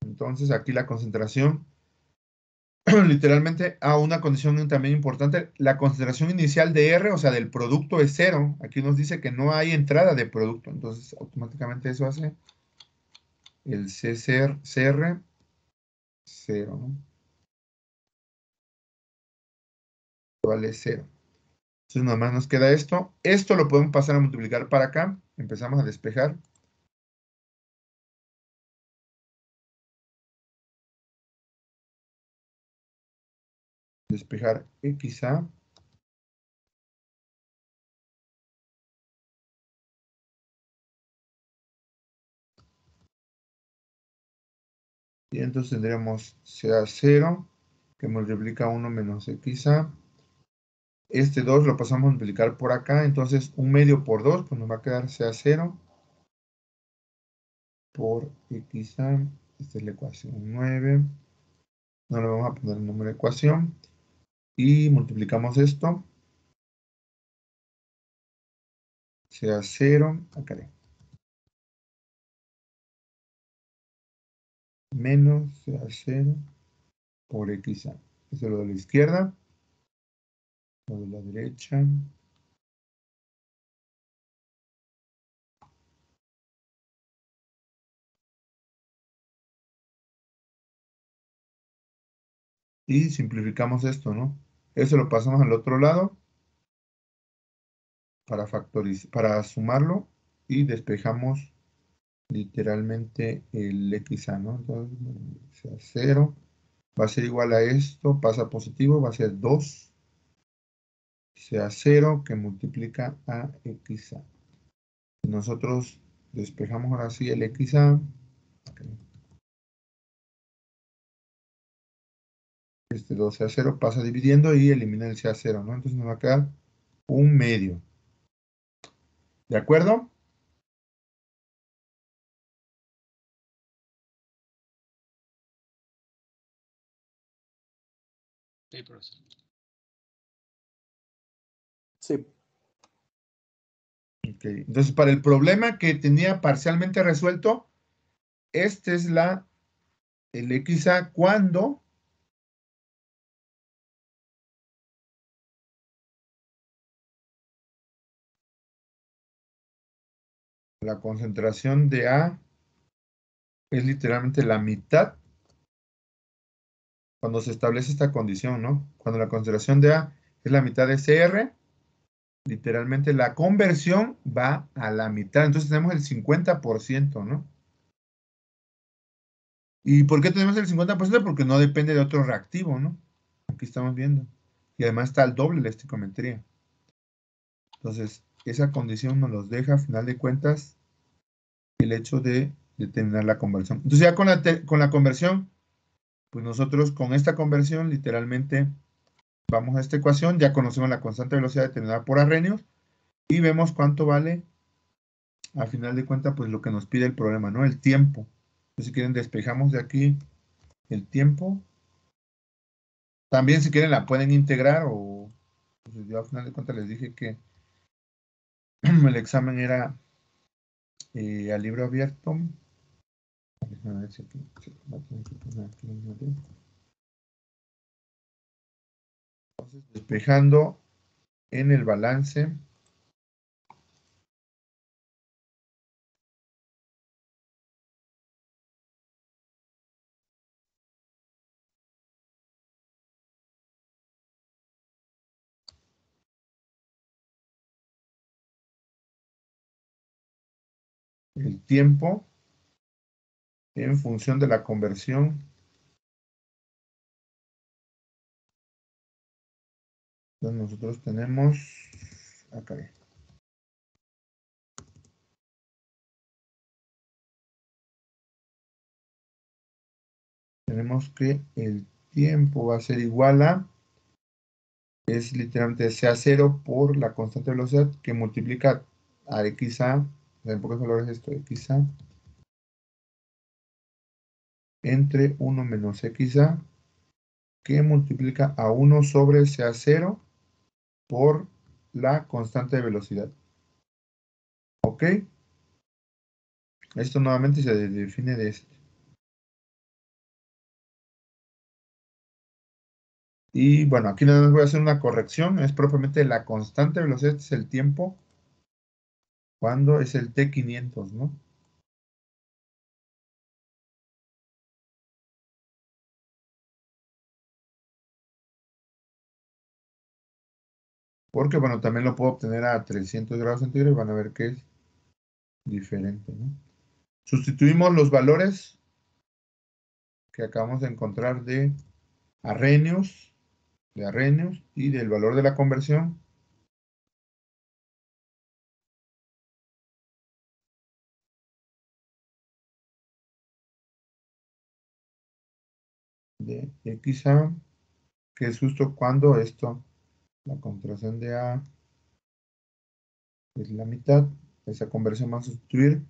entonces aquí la concentración, literalmente a una condición también importante, la concentración inicial de R, o sea del producto es 0, aquí nos dice que no hay entrada de producto, entonces automáticamente eso hace el CR 0, ¿no? Vale 0. Entonces nada más nos queda esto. Esto lo podemos pasar a multiplicar para acá. Empezamos a despejar. Despejar XA. Y entonces tendremos CA0 que multiplica 1 menos XA. Este 2 lo pasamos a multiplicar por acá. Entonces 1 medio por 2, pues nos va a quedar CA0 por XA. Esta es la ecuación 9. No le vamos a poner el número de ecuación. Y multiplicamos esto. CA0. Acá. Menos CA0 por XA. Eso es lo de la izquierda. Lo de la derecha. Y simplificamos esto, ¿no? Eso lo pasamos al otro lado para sumarlo y despejamos literalmente el XA, ¿no? Entonces, sea 0, va a ser igual a esto, pasa positivo, va a ser 2, sea 0 que multiplica a XA. Nosotros despejamos ahora sí el XA. Este 2 sea 0 pasa dividiendo y elimina el sea 0, ¿no? Entonces nos va a quedar un medio. ¿De acuerdo? Sí, profesor. Sí. Ok, entonces para el problema que tenía parcialmente resuelto, este es el XA cuando la concentración de A es literalmente la mitad cuando se establece esta condición, ¿no? Cuando la concentración de A es la mitad de CR, literalmente la conversión va a la mitad. Entonces tenemos el 50%, ¿no? ¿Y por qué tenemos el 50%? Porque no depende de otro reactivo, ¿no? Aquí estamos viendo. Y además está el doble la estequiometría. Entonces, esa condición nos los deja, a final de cuentas, el hecho de determinar la conversión. Entonces, ya con la conversión, pues nosotros con esta conversión, literalmente, vamos a esta ecuación, ya conocemos la constante de velocidad determinada por Arrhenius, y vemos cuánto vale, a final de cuentas, pues lo que nos pide el problema, ¿no? El tiempo. Entonces, si quieren, despejamos de aquí el tiempo. También si quieren la pueden integrar o pues, yo al final de cuentas les dije que el examen era a libro abierto. Déjame ver si aquí, si la tengo que poner aquí en medio. Entonces, despejando en el balance. El tiempo en función de la conversión. Entonces nosotros tenemos acá. Tenemos que el tiempo va a ser igual a, es literalmente CA0 por la constante de velocidad que multiplica a XA, en pocos valores esto, XA, entre 1 menos XA, que multiplica a 1 sobre CA0 por la constante de velocidad. ¿Ok? Esto nuevamente se define de este. Y bueno, aquí nada más voy a hacer una corrección. Es propiamente la constante de velocidad, es el tiempo, cuando es el T500, ¿no? Porque, bueno, también lo puedo obtener a 300 grados centígrados y van a ver que es diferente, ¿no? Sustituimos los valores que acabamos de encontrar de Arrhenius y del valor de la conversión. De XA, que es justo cuando esto, la contracción de A es la mitad, esa conversión va a sustituir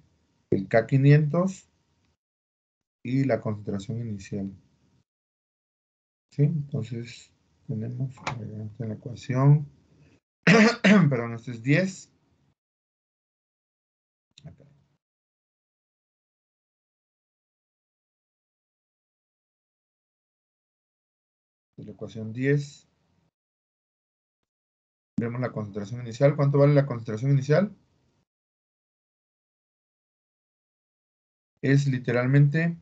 el K500 y la concentración inicial. ¿Sí? Entonces tenemos en la ecuación, perdón, esto es 10. Acá. De la ecuación 10 vemos la concentración inicial. ¿Cuánto vale la concentración inicial? Es literalmente,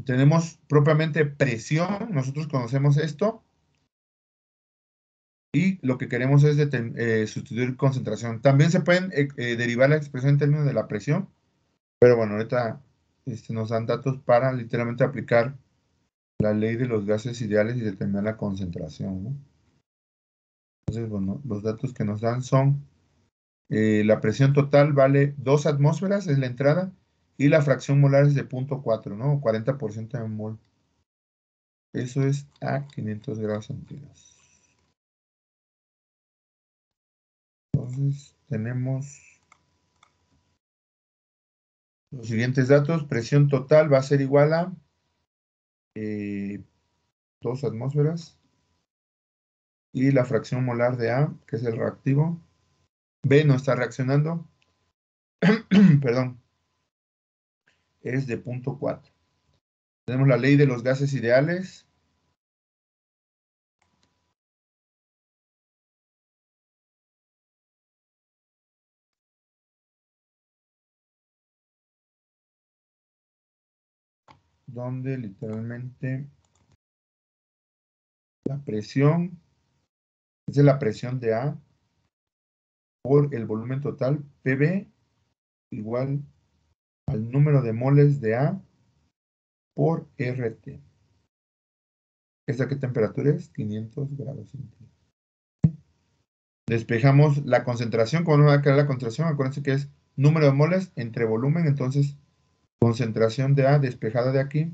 tenemos propiamente presión, nosotros conocemos esto, y lo que queremos es sustituir concentración. También se pueden derivar la expresión en términos de la presión, pero bueno, ahorita nos dan datos para literalmente aplicar la ley de los gases ideales y determinar la concentración, ¿no? Entonces, bueno, los datos que nos dan son la presión total vale 2 atmósferas, es la entrada, y la fracción molar es de 0.4, ¿no? 40% de mol. Eso es a 500 grados centígrados. Entonces, tenemos los siguientes datos. Presión total va a ser igual a 2 atmósferas. Y la fracción molar de A, que es el reactivo. B no está reaccionando. Perdón. Es de 0.4. Tenemos la ley de los gases ideales. Donde literalmente la presión es la presión de A por el volumen total, PB, igual al número de moles de A por RT. ¿Esta qué temperatura es? 500 grados centígrados. Despejamos la concentración. ¿Cómo va a quedar la concentración? Acuérdense que es número de moles entre volumen. Entonces, concentración de A despejada de aquí,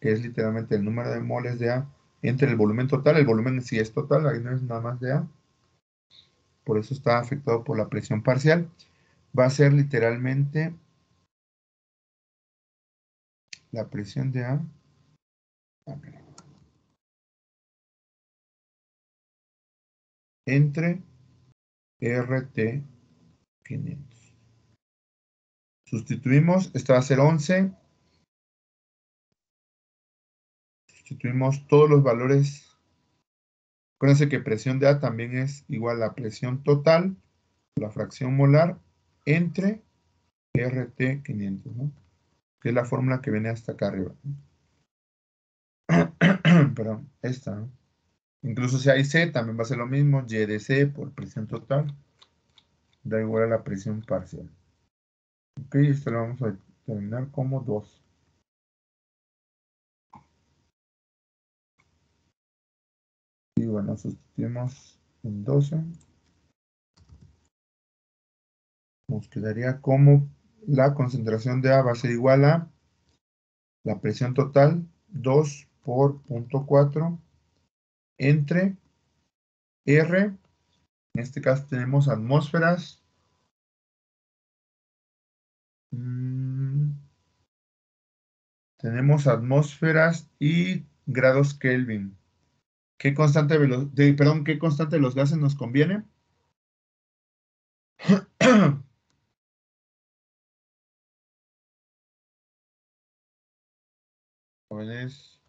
que es literalmente el número de moles de A entre el volumen total. El volumen sí es total, ahí no es nada más de A. Por eso está afectado por la presión parcial. Va a ser literalmente la presión de A. Entre RT 500. Sustituimos, esto va a ser 11. Sustituimos todos los valores. Acuérdense que presión de A también es igual a presión total, la fracción molar, entre RT 500, ¿no? Que es la fórmula que viene hasta acá arriba. Perdón, esta, ¿no? Incluso si hay C, también va a ser lo mismo, Y de C por presión total, da igual a la presión parcial. Ok, esto lo vamos a determinar como 2. Y bueno, sustituimos en 12. Nos quedaría como la concentración de A va a ser igual a la presión total, 2 por 0.4 entre R. En este caso tenemos atmósferas. Tenemos atmósferas y grados Kelvin. ¿Qué constante ¿qué constante de los gases nos conviene? Jóvenes.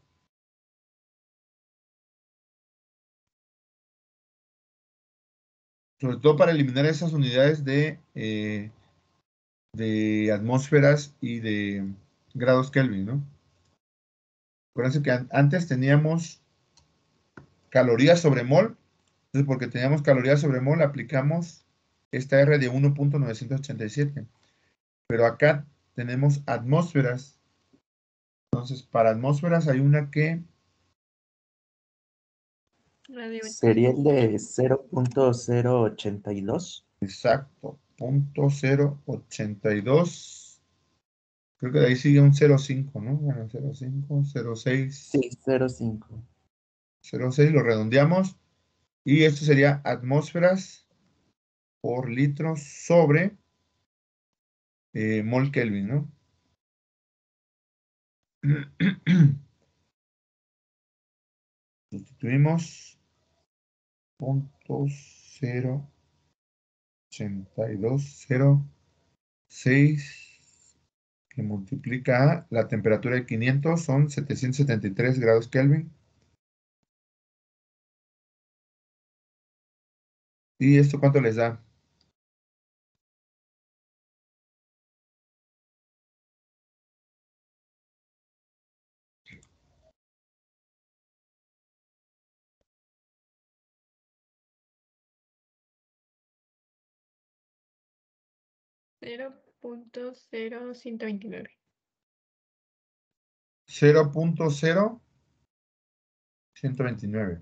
Sobre todo para eliminar esas unidades de atmósferas y de grados Kelvin, ¿no? Acuérdense que antes teníamos calorías sobre mol. Entonces, porque teníamos calorías sobre mol, aplicamos esta R de 1.987. Pero acá tenemos atmósferas. Entonces, para atmósferas hay una que... Sería el de 0.082. Exacto, 0.082. Creo que de ahí sigue un 0.5, ¿no? Bueno, 0.5, 0.6. Sí, 0.5. 0.6 lo redondeamos. Y esto sería atmósferas por litro sobre mol Kelvin, ¿no? Sustituimos 0.08206 que multiplica a la temperatura de 500, son 773 grados Kelvin. ¿Y esto cuánto les da? $0.0129. 0.0129.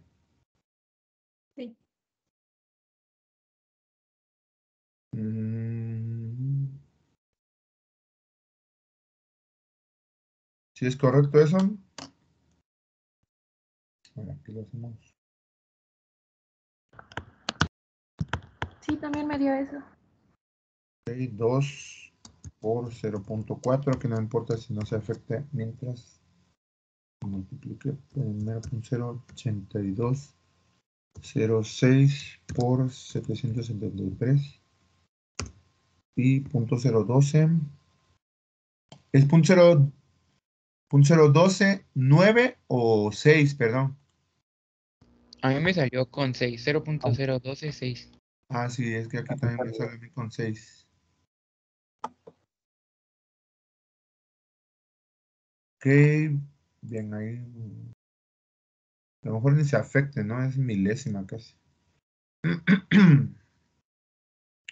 Sí. ¿Sí es correcto eso? Bueno, aquí lo hacemos. Sí, también me dio eso. 2 por 0.4, que no importa si no se afecte mientras multiplique primero con 0.8206 por 773 y 0.012 es 0.012 9 o 6, perdón. A mí me salió con 6, 0.0126. Ah, sí, es que aquí también me sale a mí con 6. Ok, bien ahí. A lo mejor ni se afecte, ¿no? Es milésima casi.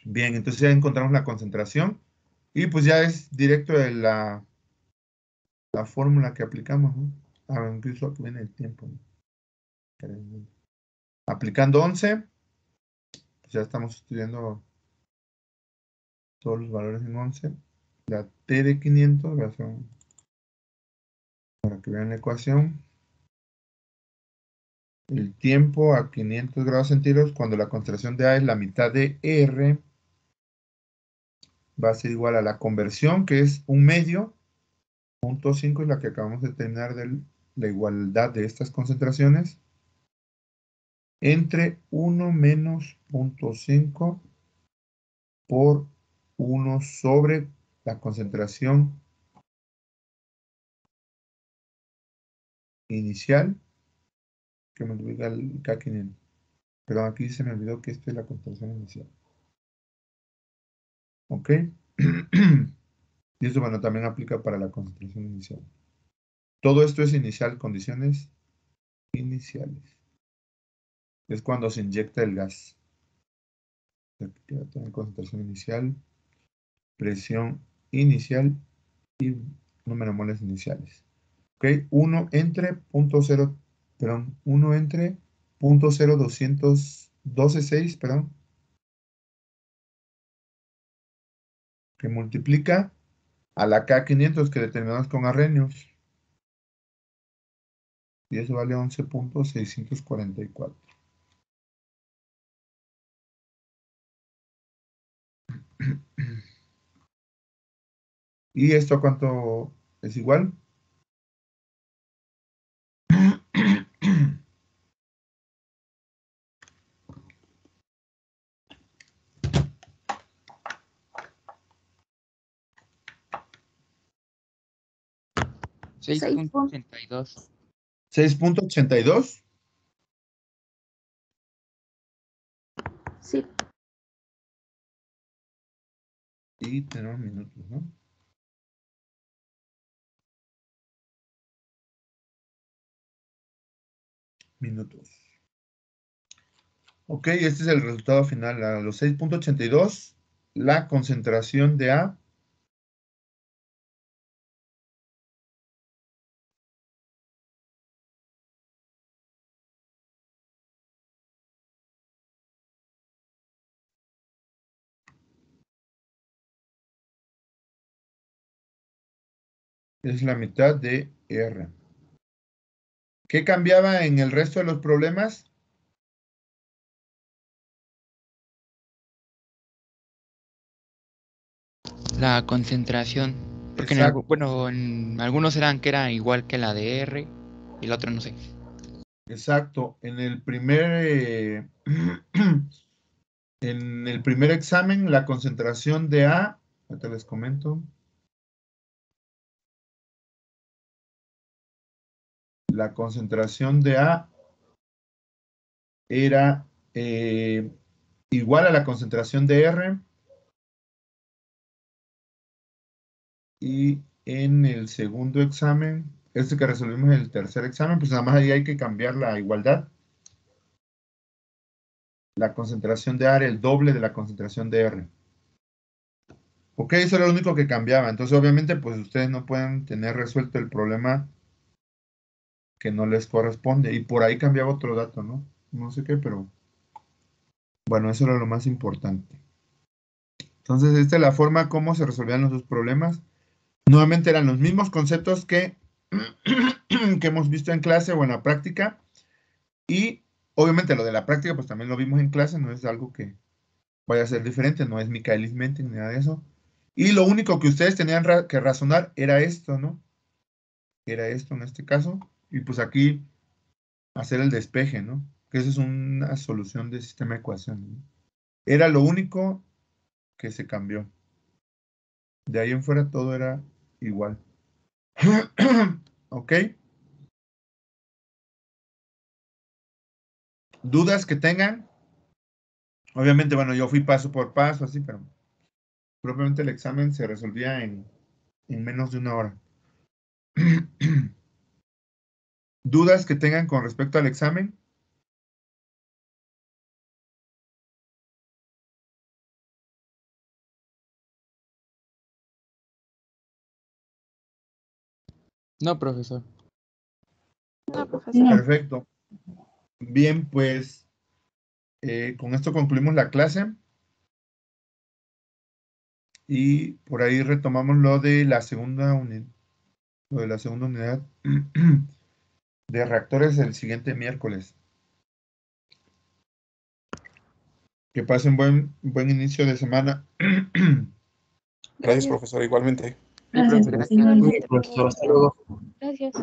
Bien, entonces ya encontramos la concentración y pues ya es directo de la fórmula que aplicamos, ¿no? Ah, incluso aquí viene el tiempo, ¿no? Aplicando 11, pues ya estamos estudiando todos los valores en 11. La T de 500, para que vean la ecuación. El tiempo a 500 grados centígrados, cuando la concentración de A es la mitad de R, va a ser igual a la conversión, que es 1/2, Punto 5 es la que acabamos de determinar de la igualdad de estas concentraciones entre 1 menos punto 5 por 1 sobre la concentración inicial que multiplica el K500. Perdón, aquí se me olvidó que esta es la concentración inicial. ¿Ok? Y eso, bueno, también aplica para la concentración inicial. Todo esto es inicial, condiciones iniciales. Es cuando se inyecta el gas. Aquí va a tener concentración inicial, presión inicial y número de moles iniciales. ¿Ok? 1 entre 0.0, perdón, 1 entre 0.0212.6, perdón, que multiplica a la K500 que determinamos con Arrhenius. Y eso vale 11.644. ¿Y esto a cuánto es igual? Seis 6.82. 6.82. Sí. Y tenemos minutos, ¿no? Minutos. Ok, este es el resultado final. A los 6.82, la concentración de A es la mitad de R. ¿Qué cambiaba en el resto de los problemas? La concentración. Porque Exacto. bueno, en algunos eran que era igual que la de R y el otro no sé. Exacto. En el primer examen, la concentración de A, ahorita les comento. La concentración de A era igual a la concentración de R. Y en el segundo examen, este que resolvimos en el tercer examen, pues nada más ahí hay que cambiar la igualdad. La concentración de A era el doble de la concentración de R. Ok, eso era lo único que cambiaba. Entonces, obviamente, pues ustedes no pueden tener resuelto el problema que no les corresponde. Y por ahí cambiaba otro dato, ¿no? No sé qué, pero bueno, eso era lo más importante. Entonces, esta es la forma como se resolvían los dos problemas. Nuevamente eran los mismos conceptos que, que hemos visto en clase o en la práctica. Y obviamente lo de la práctica, pues también lo vimos en clase, no es algo que vaya a ser diferente, no es Michaelis-Menten ni nada de eso. Y lo único que ustedes tenían que razonar era esto, ¿no? Era esto en este caso. Y pues aquí hacer el despeje, ¿no? Que eso es una solución de sistema de ecuaciones, ¿no? Era lo único que se cambió. De ahí en fuera todo era igual. ¿Ok? ¿Dudas que tengan? Obviamente, bueno, yo fui paso por paso, así, pero propiamente el examen se resolvía en menos de una hora. ¿Dudas que tengan con respecto al examen? No, profesor. No, profesor. Perfecto. Bien, pues con esto concluimos la clase. Y por ahí retomamos lo de la segunda unidad. Lo de la segunda unidad de reactores el siguiente miércoles. Que pasen buen inicio de semana. Gracias, profesor, igualmente. Sí, profe, Gracias. gracias. Igualmente, Profesor, hasta luego. Gracias.